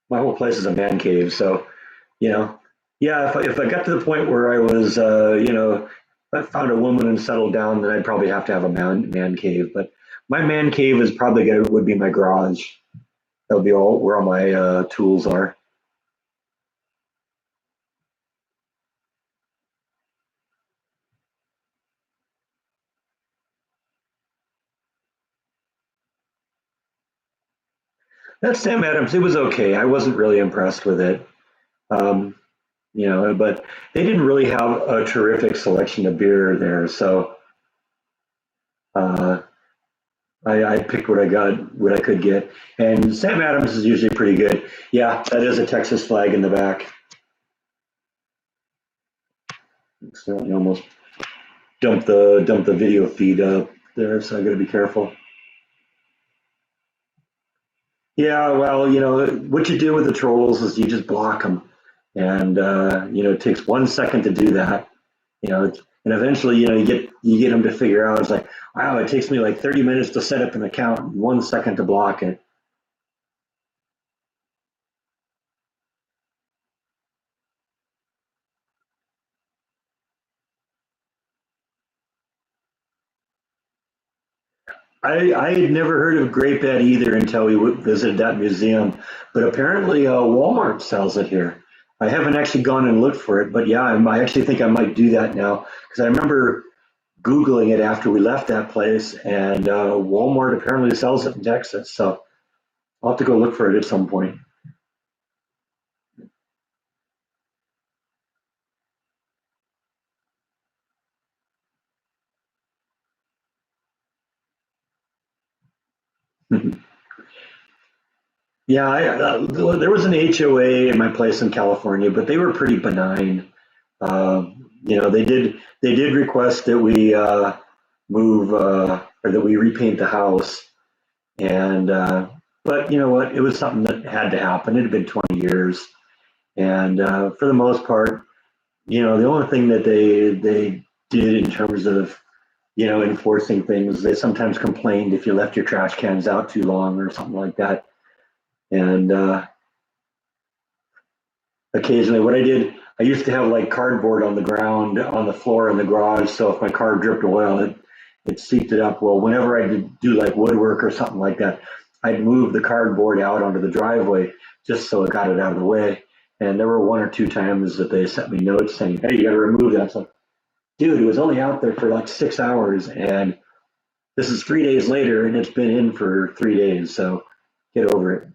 my whole place is a man cave. So, you know, yeah, if I got to the point where I was, I found a woman and settled down, then I'd probably have to have a man cave. But my man cave is probably would be my garage. That would be all where all my tools are. That's Sam Adams. It was okay. I wasn't really impressed with it. Um, but they didn't really have a terrific selection of beer there. So uh, I picked what I got, what I could get. And Sam Adams is usually pretty good. Yeah, that is a Texas flag in the back. So I almost dumped the video feed up there, so I got to be careful. Yeah, well, what you do with the trolls is you just block them, and it takes 1 second to do that. And eventually, you get them to figure out. It's like, wow, it takes me like 30 minutes to set up an account, and 1 second to block it. I had never heard of Great Bed either until we visited that museum, but apparently Walmart sells it here. I haven't actually gone and looked for it, but yeah, I actually think I might do that now because I remember Googling it after we left that place, and Walmart apparently sells it in Texas. So I'll have to go look for it at some point. Yeah, there was an HOA in my place in California, but they were pretty benign. They did request that we move or that we repaint the house, and but you know what? It was something that had to happen. It had been 20 years, and for the most part, the only thing that they did in terms of enforcing things, they sometimes complained if you left your trash cans out too long or something like that, and occasionally, what I did, I used to have like cardboard on the ground, on the floor in the garage. So if my car dripped oil, it seeped it up. Well, whenever I did do like woodwork or something like that, I'd move the cardboard out onto the driveway just so it got it out of the way. And there were one or two times that they sent me notes saying, "Hey, you got to remove that." It's like, dude, it was only out there for like 6 hours, and this is 3 days later, and it's been in for 3 days. So get over it.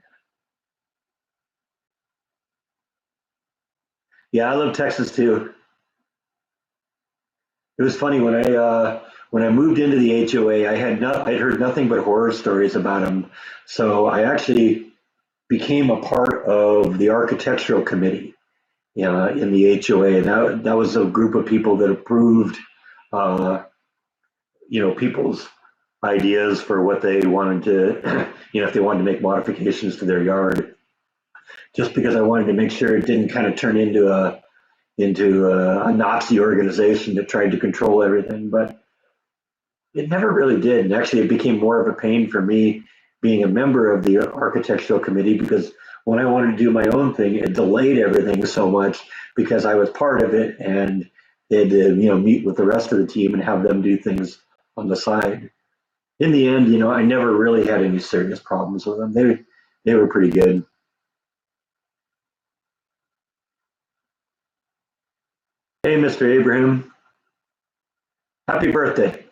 Yeah, I love Texas too. It was funny when when I moved into the HOA, I'd heard nothing but horror stories about them. So I actually became a part of the architectural committee, in the HOA. And that was a group of people that approved, uh, people's ideas for what they wanted to, if they wanted to make modifications to their yard. Just because I wanted to make sure it didn't kind of turn into a Nazi organization that tried to control everything, but it never really did. And actually, it became more of a pain for me being a member of the architectural committee because when I wanted to do my own thing, it delayed everything so much because I was part of it and they had to, meet with the rest of the team and have them do things on the side. In the end, I never really had any serious problems with them. They were pretty good. Hey, Mr. Abraham, happy birthday.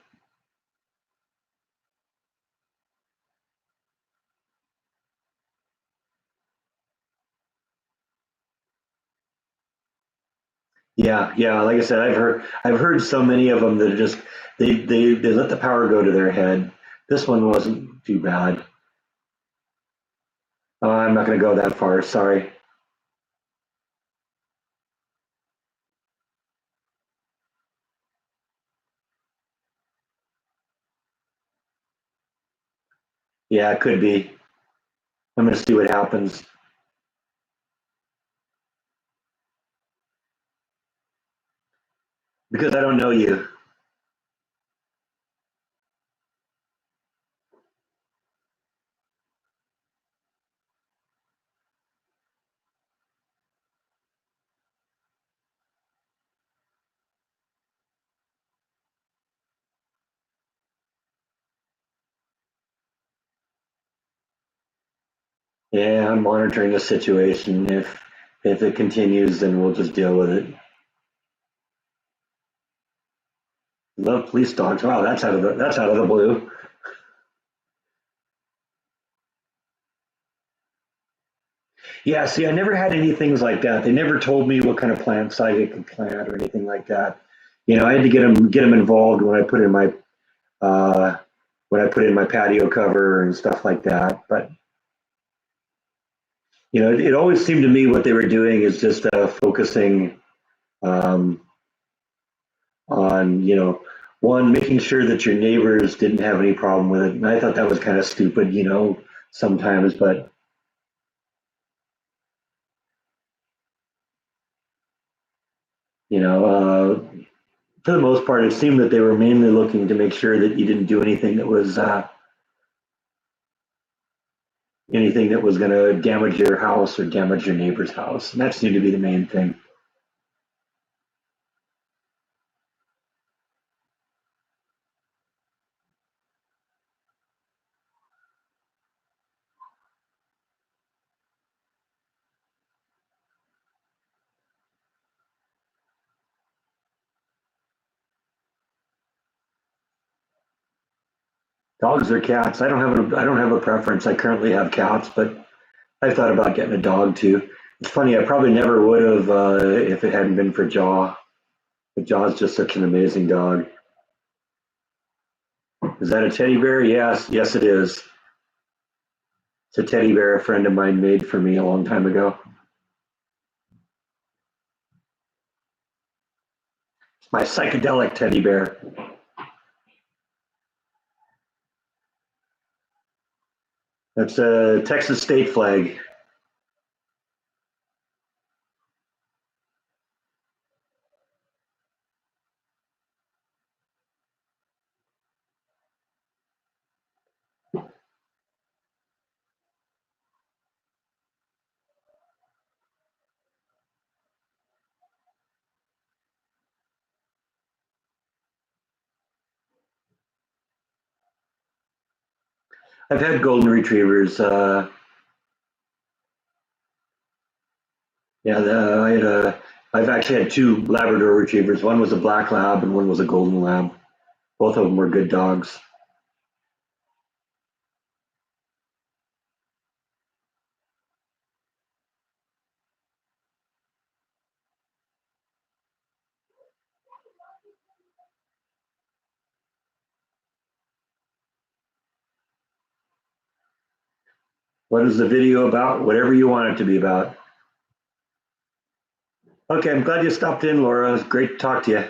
Yeah, yeah. Like I said, I've heard so many of them that are just they let the power go to their head. This one wasn't too bad. I'm not going to go that far. Sorry. Yeah, it could be. I'm going to see what happens because I don't know you. Yeah, I'm monitoring the situation. If it continues, then we'll just deal with it. Love police dogs. Wow, that's out of the blue. Yeah, see, I never had any things like that. They never told me what kind of plants I could plant or anything like that. I had to get them involved uh, when I put in my patio cover and stuff like that. But it always seemed to me what they were doing is just focusing um, on one making sure that your neighbors didn't have any problem with it. And I thought that was kind of stupid, sometimes. But for the most part, it seemed that they were mainly looking to make sure that you didn't do anything that was going to damage your house or damage your neighbor's house. And that seemed to be the main thing. Dogs or cats? I don't have a preference. I currently have cats, but I thought about getting a dog too. It's funny. I probably never would have if it hadn't been for Jaw. But Jaw's just such an amazing dog. Is that a teddy bear? Yes, yes, it is. It's a teddy bear a friend of mine made for me a long time ago. It's my psychedelic teddy bear. That's a Texas state flag. I've had golden retrievers. Yeah, I've actually had two Labrador retrievers. One was a black lab and one was a golden lab. Both of them were good dogs. What is the video about? Whatever you want it to be about. Okay, I'm glad you stopped in, Laura. It was great to talk to you.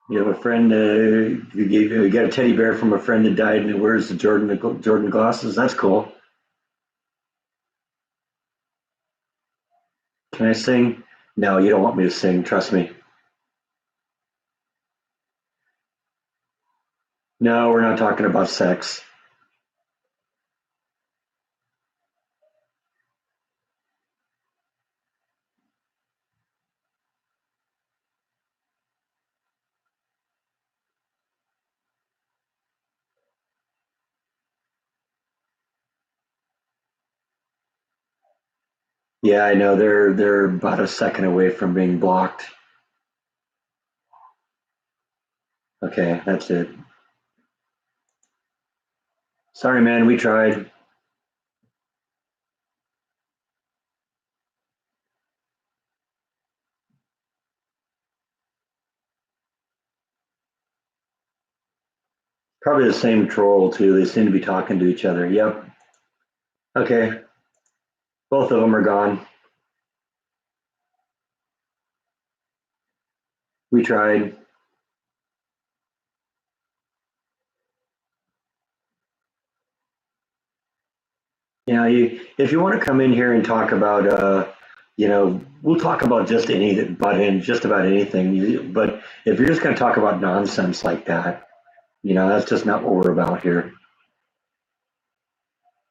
You have a friend, you got a teddy bear from a friend that died and it wears the Jordan glasses. That's cool. Can I sing? No, you don't want me to sing. Trust me. No, we're not talking about sex. Yeah, I know they're about a second away from being blocked. Okay, that's it. Sorry, man, we tried. Probably the same troll too. They seem to be talking to each other. Yep. Okay, both of them are gone. We tried. If you want to come in here and talk about, we'll talk about just anything, just about anything. But if you're just going to talk about nonsense like that, that's just not what we're about here.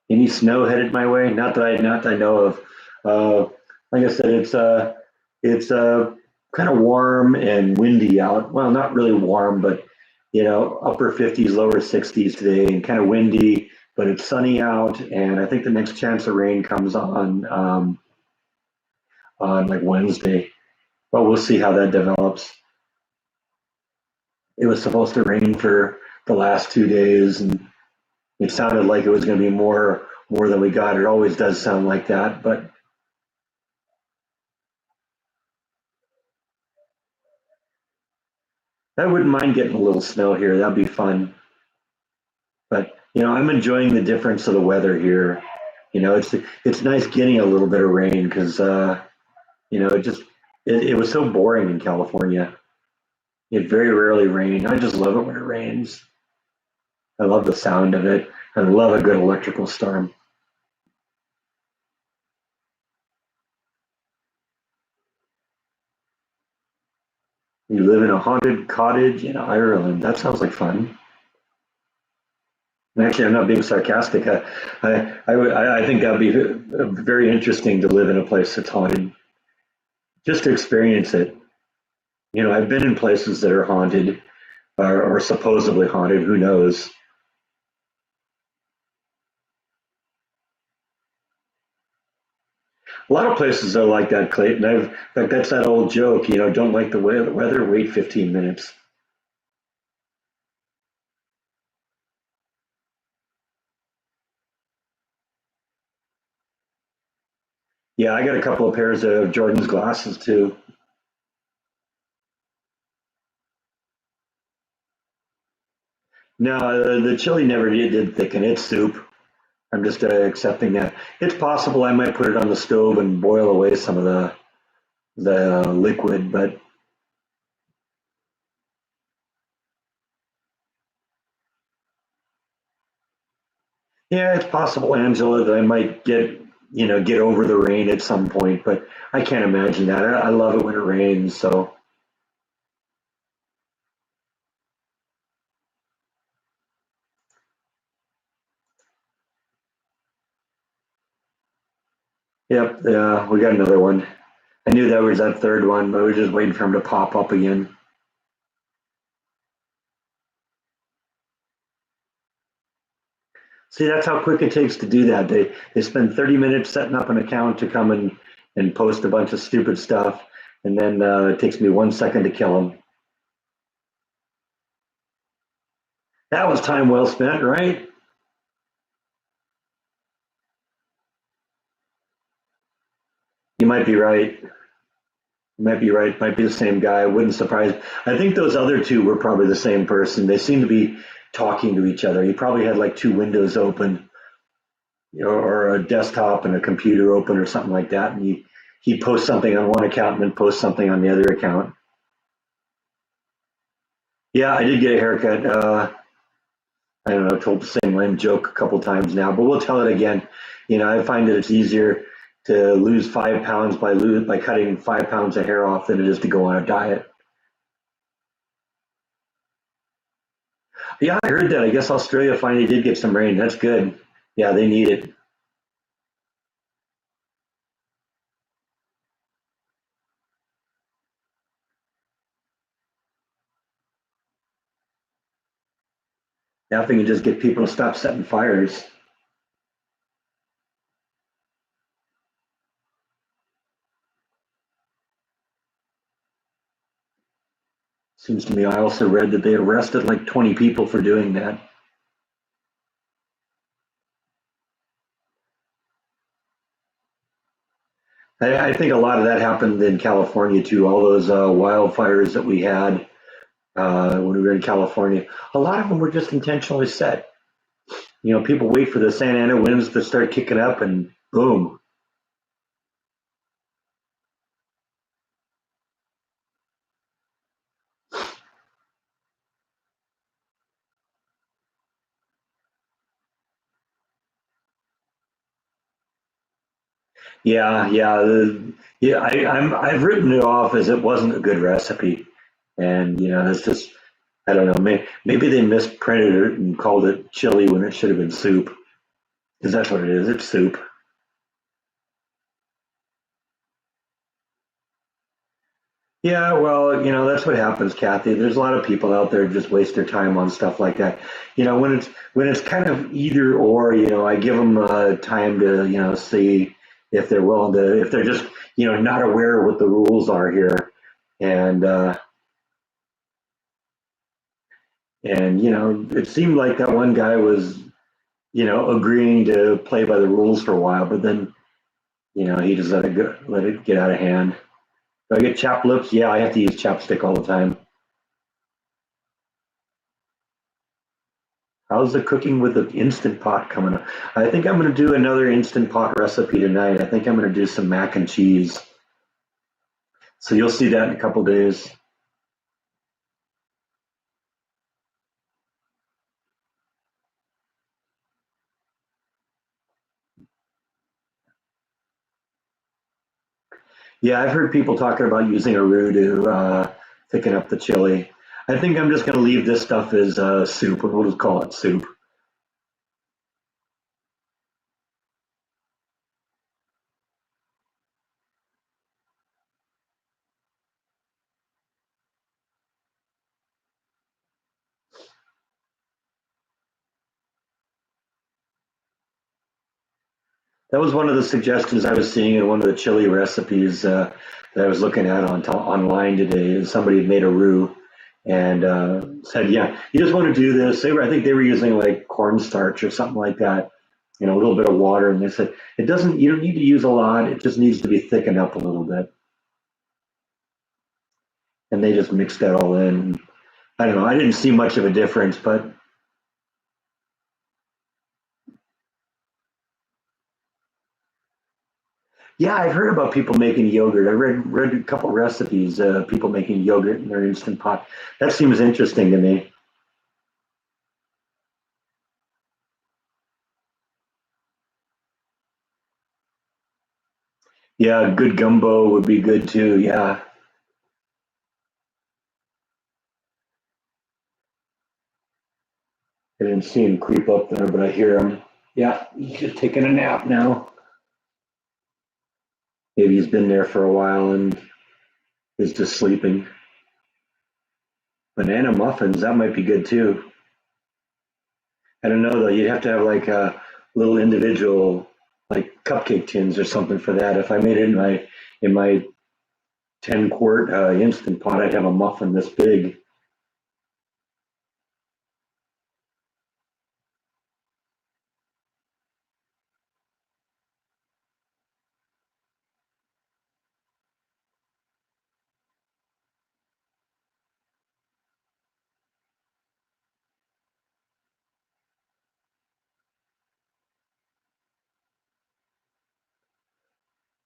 Any snow headed my way? Not that I know of. Like I said, it's kind of warm and windy out. Well, not really warm, but upper 50s, lower 60s today, and kind of windy. But it's sunny out, and I think the next chance of rain comes on like Wednesday. But we'll see how that develops. It was supposed to rain for the last 2 days, and it sounded like it was going to be more than we got. It always does sound like that, but I wouldn't mind getting a little snow here. That'd be fun. But I'm enjoying the difference of the weather here. It's nice getting a little bit of rain because it was so boring in California. It very rarely rained. I just love it when it rains. I love the sound of it. I love a good electrical storm. You live in a haunted cottage in Ireland. That sounds like fun. And actually, I'm not being sarcastic. I think that'd be very interesting to live in a place that's haunted, just to experience it. I've been in places that are haunted or supposedly haunted. Who knows? A lot of places are like that, Clayton. In fact, that's that old joke. Don't like the weather. Wait 15 minutes. Yeah, I got a couple of pairs of Jordan's glasses too. No, the chili never did thicken. It's soup. I'm just accepting that. It's possible I might put it on the stove and boil away some of the liquid, but yeah, it's possible, Angela, that I might get over the rain at some point, but I can't imagine that. I love it when it rains, so yep, we got another one. I knew that was that third one, but we are just waiting for him to pop up again. See, that's how quick it takes to do that. They spend 30 minutes setting up an account to come and post a bunch of stupid stuff, and then it takes me 1 second to kill them. That was time well spent, right? You might be right. Might be right. Might be the same guy. Wouldn't surprise. I think those other two were probably the same person. They seem to be talking to each other. He probably had like two windows open, or a desktop and a computer open or something like that. And he posts something on one account and then posts something on the other account. Yeah, I did get a haircut. I don't know, told the same lame joke a couple times now, but we'll tell it again. I find that it's easier to lose 5 pounds by cutting 5 pounds of hair off than it is to go on a diet. Yeah, I heard that. I guess Australia finally did get some rain. That's good. Yeah, they need it. Now if we can just get people to stop setting fires. Seems to me I also read that they arrested like 20 people for doing that. I think a lot of that happened in California too. All those wildfires that we had when we were in California, a lot of them were just intentionally set. People wait for the Santa Ana winds to start kicking up, and boom. Yeah, yeah, yeah. I've written it off as it wasn't a good recipe, and it's just I don't know. Maybe they misprinted it and called it chili when it should have been soup, because that's what it is. It's soup. Yeah, well, that's what happens, Kathy. There's a lot of people out there just waste their time on stuff like that. When it's kind of either or, I give them time to, see if they're willing to, if they're just, not aware of what the rules are here, and it seemed like that one guy was, agreeing to play by the rules for a while, but then, he just let it go, let it get out of hand. Do I get chapped lips? Yeah, I have to use chapstick all the time. How's the cooking with the instant pot coming up? I think I'm going to do another instant pot recipe tonight. I think I'm going to do some mac and cheese. So you'll see that in a couple days. Yeah, I've heard people talking about using a roux to thicken up the chili. I think I'm just going to leave this stuff as soup, and we'll just call it soup. That was one of the suggestions I was seeing in one of the chili recipes that I was looking at online today. Somebody had made a roux and said, "Yeah, you just want to do this." I think they were using like cornstarch or something like that, a little bit of water, and they said it doesn't. You don't need to use a lot. It just needs to be thickened up a little bit, and they just mixed that all in. I don't know. I didn't see much of a difference, but yeah, I've heard about people making yogurt. I read a couple recipes, people making yogurt in their instant pot. That seems interesting to me. Yeah, good gumbo would be good too. Yeah, I didn't see him creep up there, but I hear him. Yeah, he's just taking a nap now. Maybe he's been there for a while and is just sleeping. Banana muffins, that might be good too. I don't know though. You'd have to have like a little individual, like cupcake tins or something for that. If I made it in my 10-quart instant pot, I'd have a muffin this big.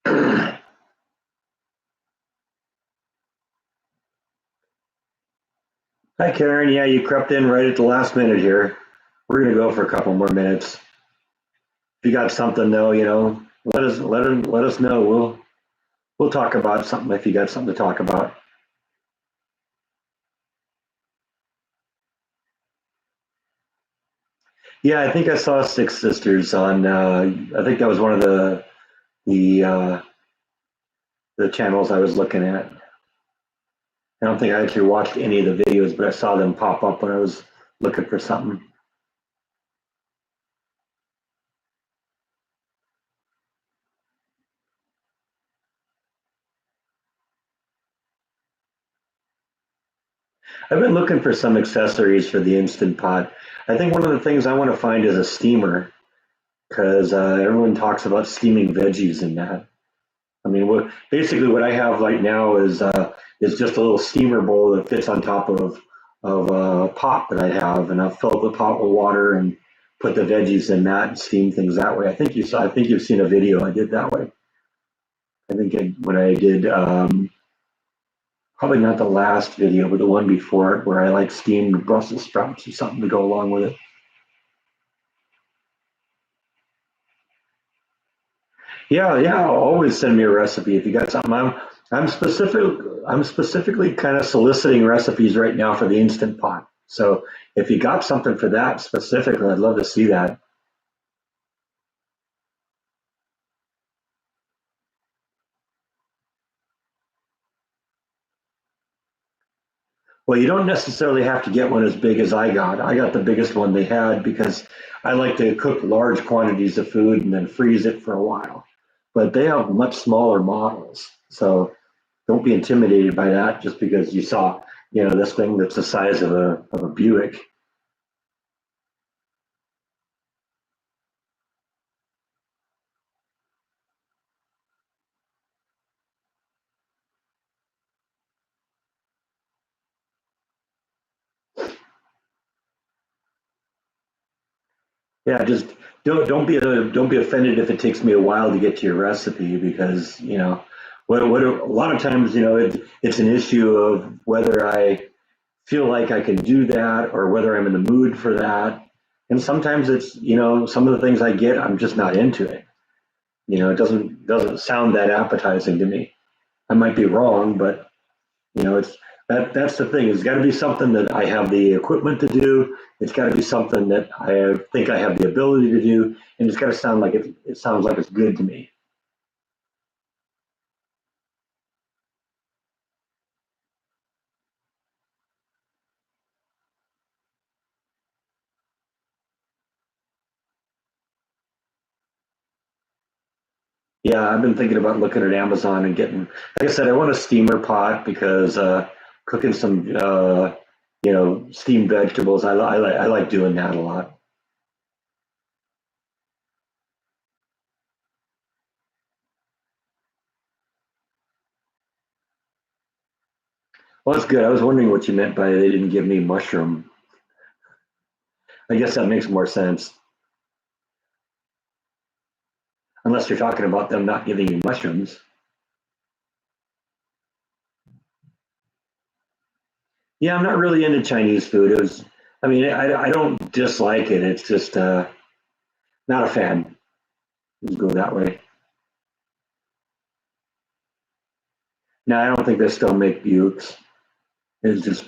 Hi, Karen. Yeah, you crept in right at the last minute here. We're gonna go for a couple more minutes. If you got something though, let us know. We'll talk about something if you got something to talk about. Yeah, I think I saw Six Sisters on. I think that was one of the the channels I was looking at. I don't think I actually watched any of the videos, but I saw them pop up when I was looking for something. I've been looking for some accessories for the Instant Pot. I think one of the things I want to find is a steamer because everyone talks about steaming veggies in that. I mean, basically what I have right now is just a little steamer bowl that fits on top of a pot that I have, and I've filled the pot with water and put the veggies in that and steam things that way. I think you saw. I think you've seen a video I did that way. When I did probably not the last video, but the one before it, where I like steamed Brussels sprouts or something to go along with it. Yeah, yeah. Always send me a recipe if you got something. I'm specific. I'm specifically kind of soliciting recipes right now for the Instant Pot. So if you got something for that specifically, I'd love to see that. Well, you don't necessarily have to get one as big as I got. I got the biggest one they had because I like to cook large quantities of food and then freeze it for a while. But they have much smaller models. So don't be intimidated by that just because you saw, this thing that's the size of a Buick. Yeah, just don't be offended if it takes me a while to get to your recipe because what a lot of times it's an issue of whether I feel like I can do that or whether I'm in the mood for that. And sometimes it's some of the things I get I'm just not into it. It doesn't sound that appetizing to me. I might be wrong, but it's that's the thing. It's got to be something that I have the equipment to do. It's got to be something that I think I have the ability to do, and it's got to sound like it sounds like it's good to me. Yeah, I've been thinking about looking at Amazon and getting. Like I said, I want a steamer pot because cooking some steamed vegetables. I like doing that a lot. Well, that's good. I was wondering what you meant by they didn't give me mushroom. I guess that makes more sense, unless you're talking about them not giving you mushrooms. Yeah, I'm not really into Chinese food. I mean, I don't dislike it. It's just not a fan. Let's go that way. No, I don't think they still make bukes. It's just,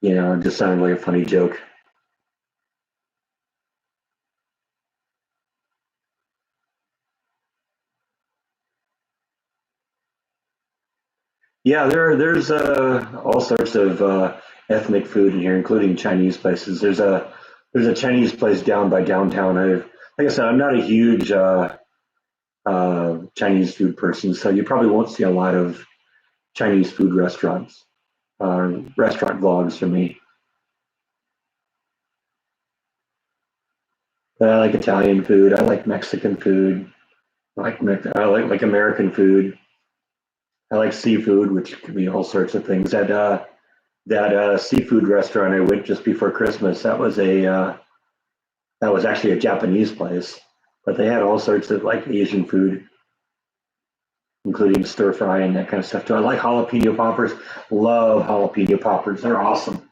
it just sounded like a funny joke. Yeah, there's all sorts of ethnic food in here, including Chinese places. There's a Chinese place down by downtown. Like I said, I'm not a huge Chinese food person, so you probably won't see a lot of Chinese food restaurants, restaurant vlogs for me. I like Italian food. I like Mexican food. I like American food. I like seafood, which could be all sorts of things. That seafood restaurant I went just before Christmas. That was actually a Japanese place, but they had all sorts of like Asian food. including stir fry and that kind of stuff too. I like jalapeno poppers. Love jalapeno poppers. They're awesome.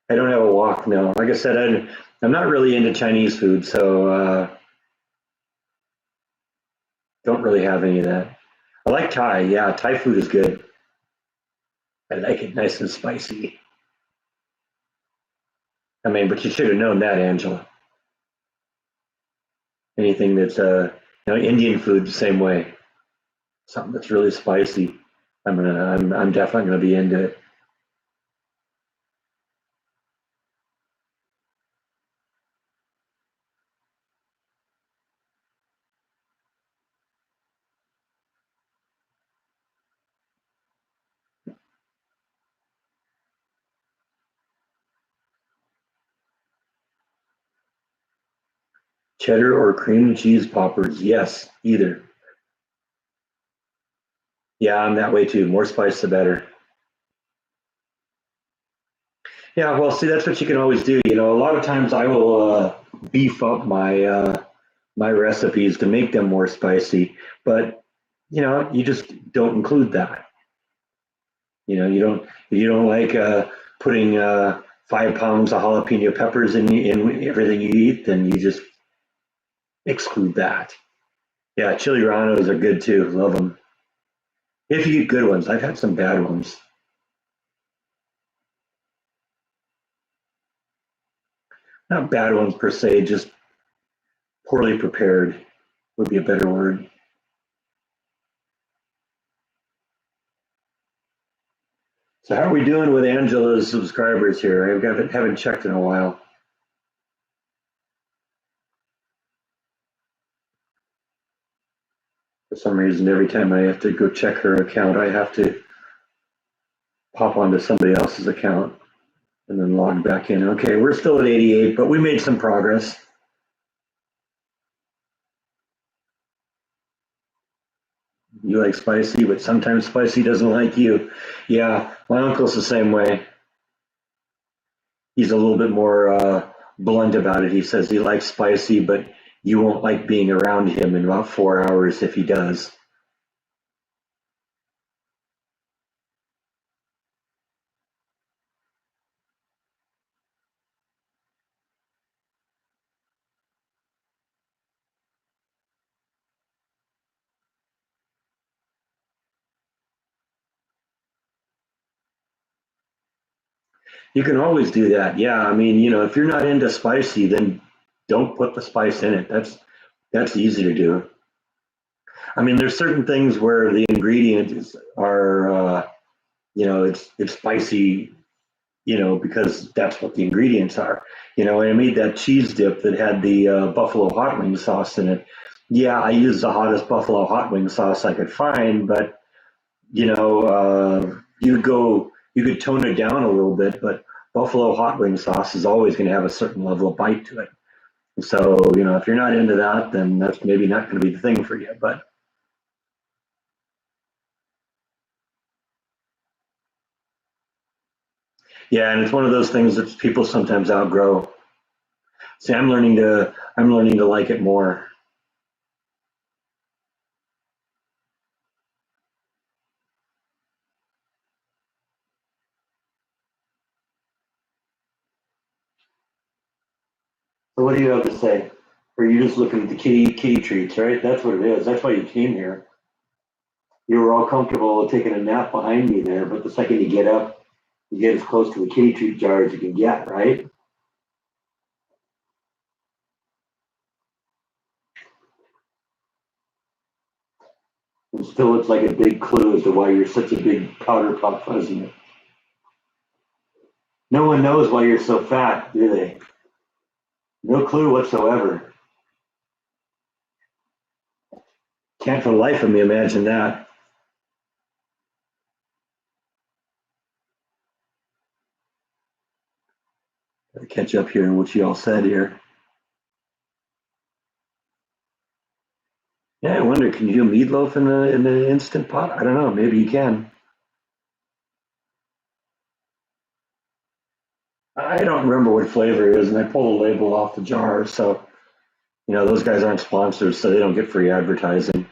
I don't have a wok now. Like I said, I'm not really into Chinese food, so don't really have any of that. I like Thai. Yeah, Thai food is good. I like it nice and spicy. I mean, but you should have known that, Angela. Anything that's Indian food the same way. Something that's really spicy. I'm definitely gonna be into it. Cheddar or cream cheese poppers? Yes, either. Yeah, I'm that way too. More spice, the better. Yeah, well, see, that's what you can always do. A lot of times I will beef up my recipes to make them more spicy, but you just don't include that. You don't like putting 5 pounds of jalapeno peppers in everything you eat, then you just exclude that. Yeah, chili ranos are good too. Love them. If you eat good ones, I've had some bad ones. Not bad ones per se, just poorly prepared would be a better word. So how are we doing with Angela's subscribers here? I haven't checked in a while. For some reason, every time I have to go check her account, I have to pop onto somebody else's account and then log back in. Okay, we're still at 88, but we made some progress. You like spicy, but sometimes spicy doesn't like you. Yeah, my uncle's the same way. He's a little bit more blunt about it. He says he likes spicy, but you won't like being around him in about 4 hours if he does. You can always do that. Yeah, I mean, if you're not into spicy, then don't put the spice in it. That's easy to do. I mean, there's certain things where the ingredients are, it's spicy, because that's what the ingredients are. And I made that cheese dip that had the buffalo hot wing sauce in it. Yeah, I used the hottest buffalo hot wing sauce I could find, but you could tone it down a little bit, but buffalo hot wing sauce is always going to have a certain level of bite to it. So, if you're not into that, then that's maybe not going to be the thing for you. But yeah, and it's one of those things that people sometimes outgrow. See, I'm learning to like it more. So what do you have to say? Or are you just looking at the kitty treats, right? That's what it is. That's why you came here. You were all comfortable taking a nap behind me there, but the second you get up, you get as close to the kitty treat jar as you can get, right? And still, it's like a big clue as to why you're such a big powder puff, isn't it? No one knows why you're so fat, do they? No clue whatsoever. Can't for the life of me imagine that. Gotta catch up here on what you all said here. Yeah, I wonder, can you do meatloaf in the instant pot? I don't know. Maybe you can. I don't remember what flavor it is, and I pulled the label off the jar, so those guys aren't sponsors, so they don't get free advertising.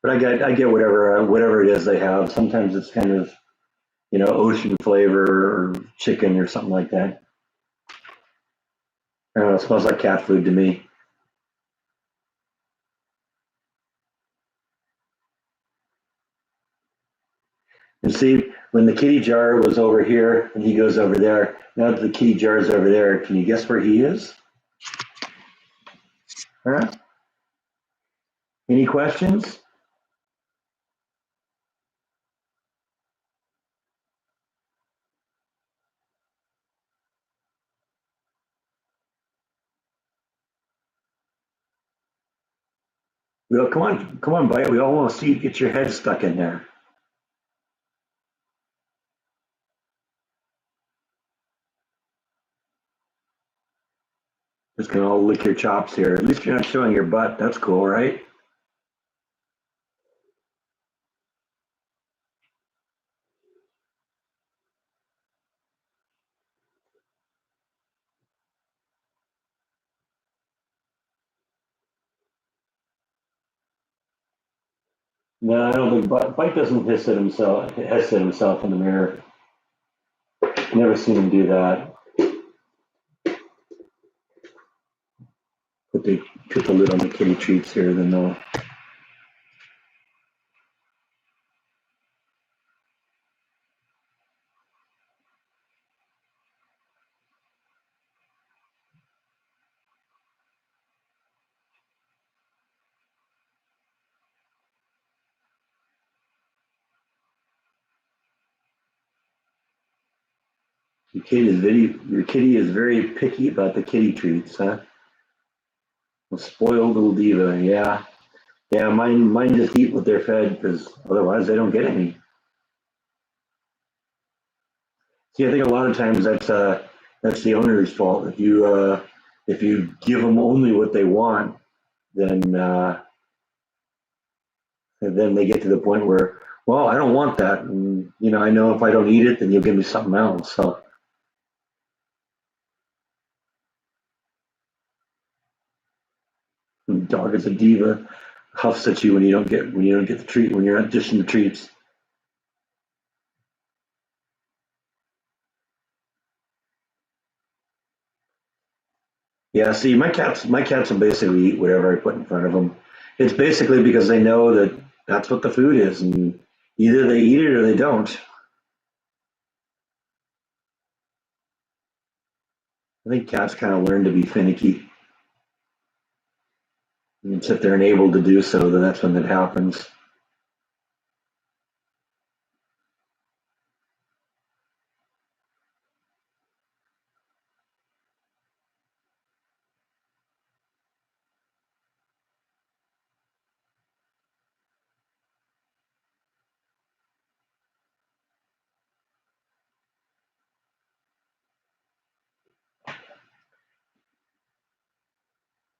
But I get whatever it is they have. Sometimes it's kind of ocean flavor or chicken or something like that. I don't know. It smells like cat food to me. And see, when the kitty jar was over here and he goes over there, now that the kitty jar is over there, can you guess where he is? Huh? Any questions? Well, come on, bite. We all want to see you get your head stuck in there. Just gonna all lick your chops here. At least you're not showing your butt. That's cool, right? No, I don't think Bite doesn't hiss at himself in the mirror. Never seen him do that. Put the put the lid on the kitty treats here, then they'll. Your kitty is very picky about the kitty treats, huh? A spoiled little diva, yeah. Yeah, mine just eat what they're fed because otherwise they don't get any. See, I think a lot of times that's the owner's fault. If you give them only what they want, then then they get to the point where, well, I don't want that, and I know if I don't eat it, then you'll give me something else. So the dog is a diva, huffs at you when you don't get the treat when you're not dishing the treats. Yeah, see, my cats will basically eat whatever I put in front of them. It's basically because they know that that's what the food is, and either they eat it or they don't. I think cats kind of learn to be finicky. And if they're unable to do so, then that's when it happens.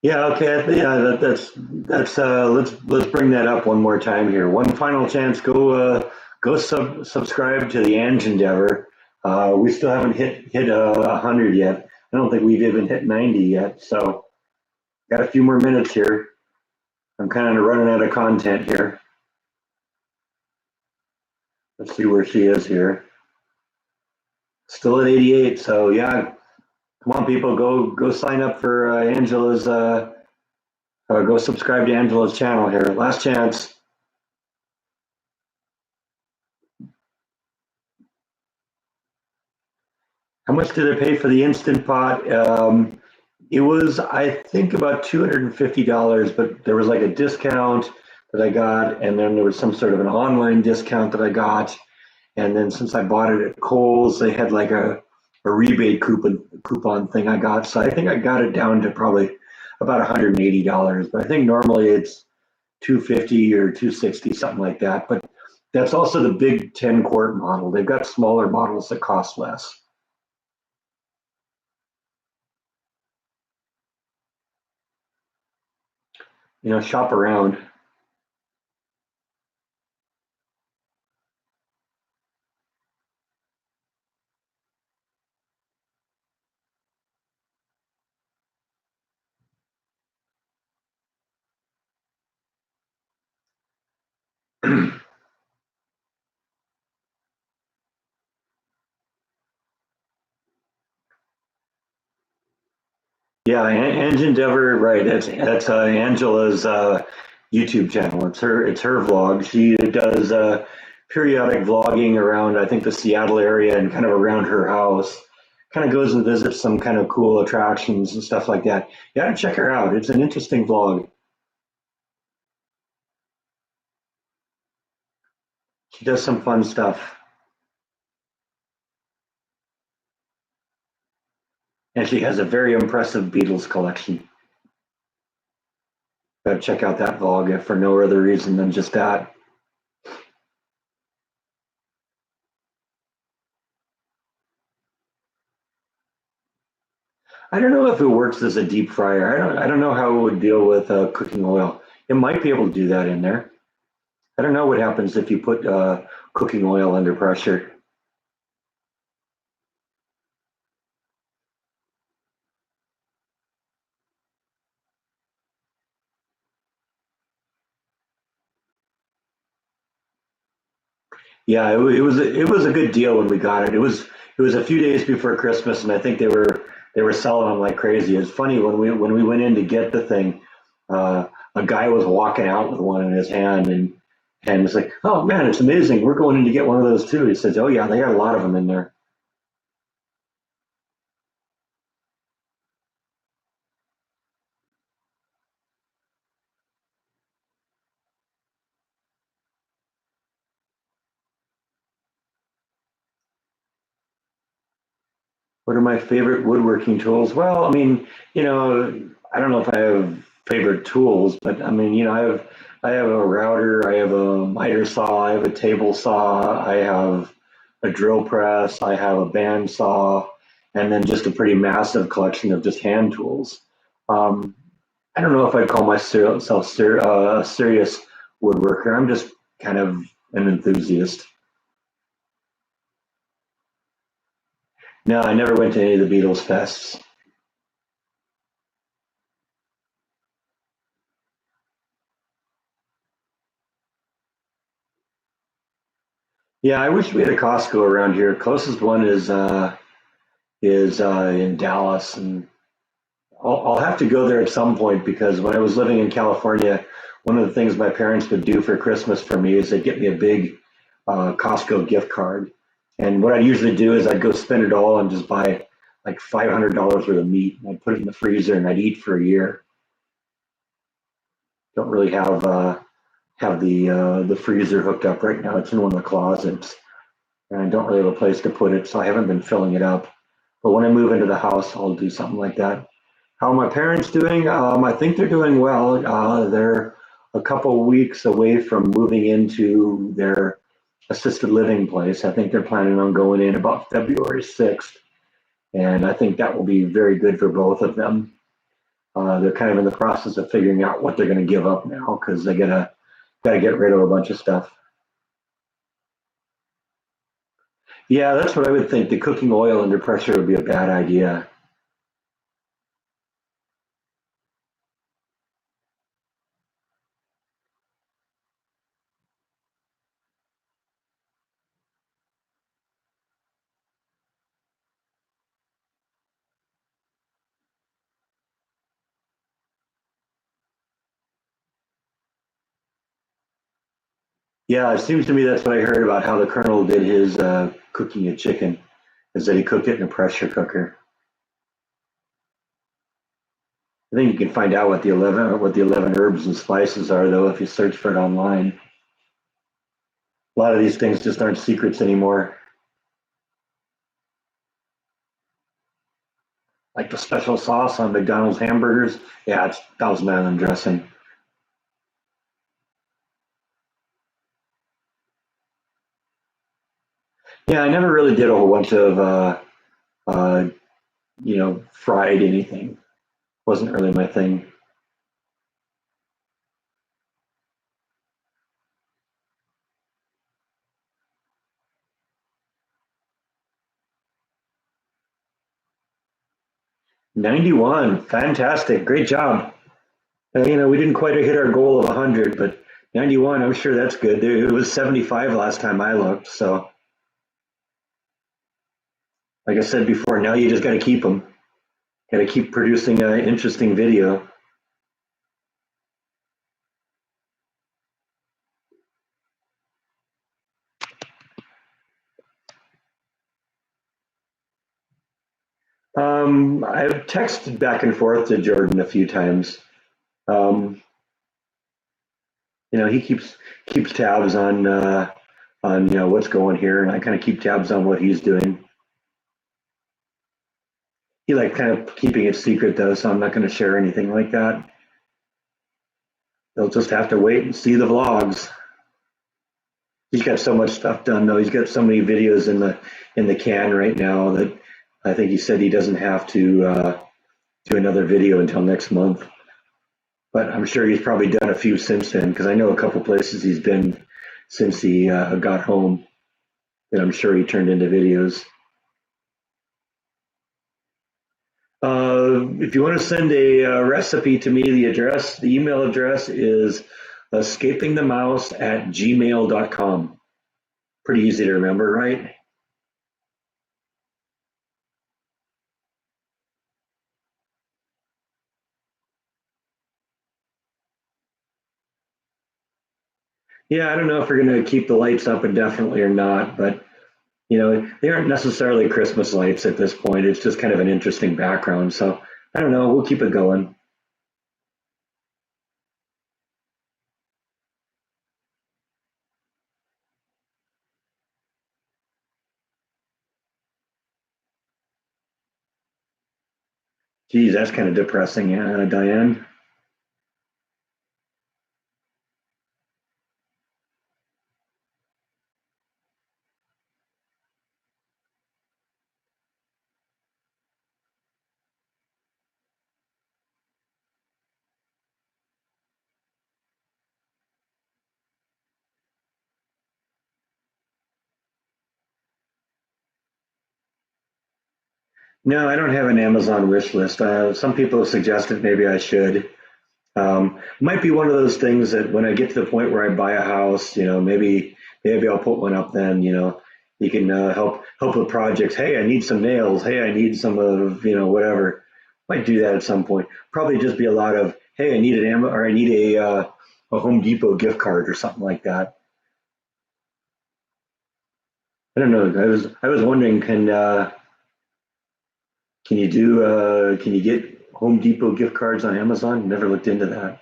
Yeah, okay, yeah, that's let's bring that up one more time here. One final chance. Go subscribe to the Ange Endeavor. We still haven't hit 100 yet. I don't think we've even hit 90 yet. So got a few more minutes here. I'm kind of running out of content here. Let's see where she is here. Still at 88. So yeah, come on, people, go sign up for Angela's. Go subscribe to Angela's channel here. Last chance. How much did I pay for the Instant Pot? It was, I think, about $250, but there was like a discount that I got, and then there was some sort of an online discount that I got, and then since I bought it at Kohl's, they had like a rebate coupon thing I got, so I think I got it down to probably about $180. But I think normally it's 250 or 260, something like that. But that's also the big 10-quart model. They've got smaller models that cost less. Shop around. Yeah, Ange Endeavor, right? That's Angela's YouTube channel. It's her vlog. She does periodic vlogging around, I think, the Seattle area and kind of around her house. Kind of goes and visits some kind of cool attractions and stuff like that. Yeah, check her out. It's an interesting vlog. She does some fun stuff, and she has a very impressive Beatles collection. Gotta check out that vlog if for no other reason than just that. I don't know if it works as a deep fryer. I don't know how it would deal with cooking oil. It might be able to do that in there. I don't know what happens if you put cooking oil under pressure. Yeah, it was a good deal when we got it. It was a few days before Christmas, and I think they were selling them like crazy. It's funny when we went in to get the thing, a guy was walking out with one in his hand, and it's like, oh man, it's amazing. We're going in to get one of those too. He says, oh yeah, they got a lot of them in there. What are my favorite woodworking tools? Well, I mean, I don't know if I have favorite tools, but I mean, I have a router, I have a miter saw, I have a table saw, I have a drill press, I have a band saw, and then just a pretty massive collection of just hand tools. Um, I don't know if I'd call myself a serious woodworker. I'm just kind of an enthusiast. No, I never went to any of the Beatles fests. Yeah, I wish we had a Costco around here. Closest one is in Dallas, and I'll have to go there at some point because when I was living in California, one of the things my parents would do for Christmas for me is they'd get me a big Costco gift card, and what I'd usually do is I'd go spend it all and just buy like $500 worth of meat, and I'd put it in the freezer and I'd eat for a year. Don't really have the freezer hooked up right now. It's in one of the closets, and I don't really have a place to put it, so I haven't been filling it up. But when I move into the house, I'll do something like that. How are my parents doing? I think they're doing well. They're a couple weeks away from moving into their assisted living place. I think they're planning on going in about February 6th, and I think that will be very good for both of them. They're kind of in the process of figuring out what they're going to give up now because they gotta get rid of a bunch of stuff. Yeah, that's what I would think. The cooking oil under pressure would be a bad idea. Yeah, it seems to me that's what I heard about how the Colonel did his cooking a chicken, is that he cooked it in a pressure cooker. I think you can find out what the 11 herbs and spices are though if you search for it online. A lot of these things just aren't secrets anymore. Like the special sauce on McDonald's hamburgers. Yeah, it's Thousand Island dressing. Yeah, I never really did a whole bunch of uh, fried anything. Wasn't really my thing. 91, fantastic, great job. We didn't quite hit our goal of 100, but 91, I'm sure that's good. It was 75 last time I looked. So, like I said before, now you just got to keep them. Got to keep producing an interesting video. I've texted back and forth to Jordan a few times. Um, he keeps tabs on what's going here, and I kind of keep tabs on what he's doing. He like kind of keeping it secret though, so I'm not going to share anything like that. They'll just have to wait and see the vlogs. He's got so much stuff done though. He's got so many videos in the can right now that I think he said he doesn't have to do another video until next month. But I'm sure he's probably done a few since then because I know a couple places he's been since he got home that I'm sure he turned into videos. If you want to send a recipe to me, the email address is escapingthemouse@gmail.com. Pretty easy to remember, right? Yeah, I don't know if we're going to keep the lights up indefinitely or not, but they aren't necessarily Christmas lights at this point. It's just kind of an interesting background. So I don't know. We'll keep it going. Geez, that's kind of depressing, Diane. No, I don't have an Amazon wish list. Some people have suggested maybe I should. Might be one of those things that when I get to the point where I buy a house, maybe I'll put one up then. You can help with projects. Hey, I need some nails. Hey, I need some of whatever. Might do that at some point. Probably just be a lot of hey, I need an Amazon or I need a Home Depot gift card or something like that. I don't know. I was wondering, can you get Home Depot gift cards on Amazon? Never looked into that.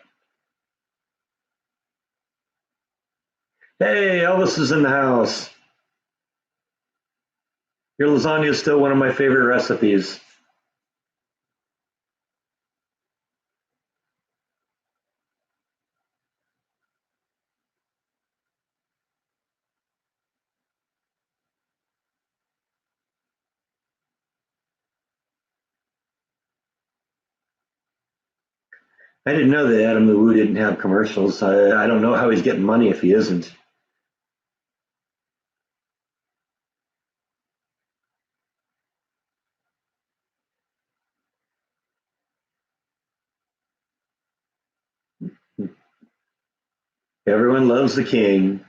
Hey, Elvis is in the house. Your lasagna is still one of my favorite recipes. I didn't know that Adam the Woo didn't have commercials. I don't know how he's getting money if he isn't. Everyone loves the king.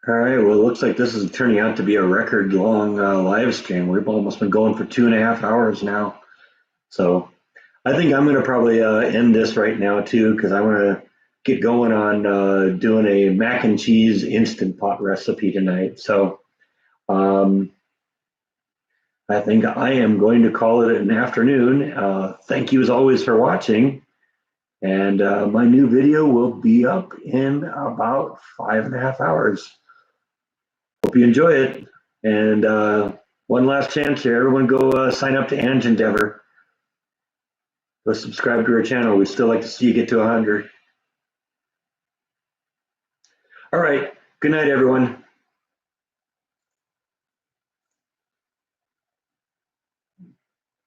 All right, well, it looks like this is turning out to be a record long live stream. We've almost been going for 2.5 hours now. So I think I'm going to probably end this right now too, because I want to get going on doing a mac and cheese instant pot recipe tonight. So um, I think I am going to call it an afternoon. Thank you as always for watching. And my new video will be up in about 5.5 hours. Hope you enjoy it. And one last chance here, everyone go sign up to Ange Endeavor. Go subscribe to our channel. We still like to see you get to 100. All right. Good night, everyone.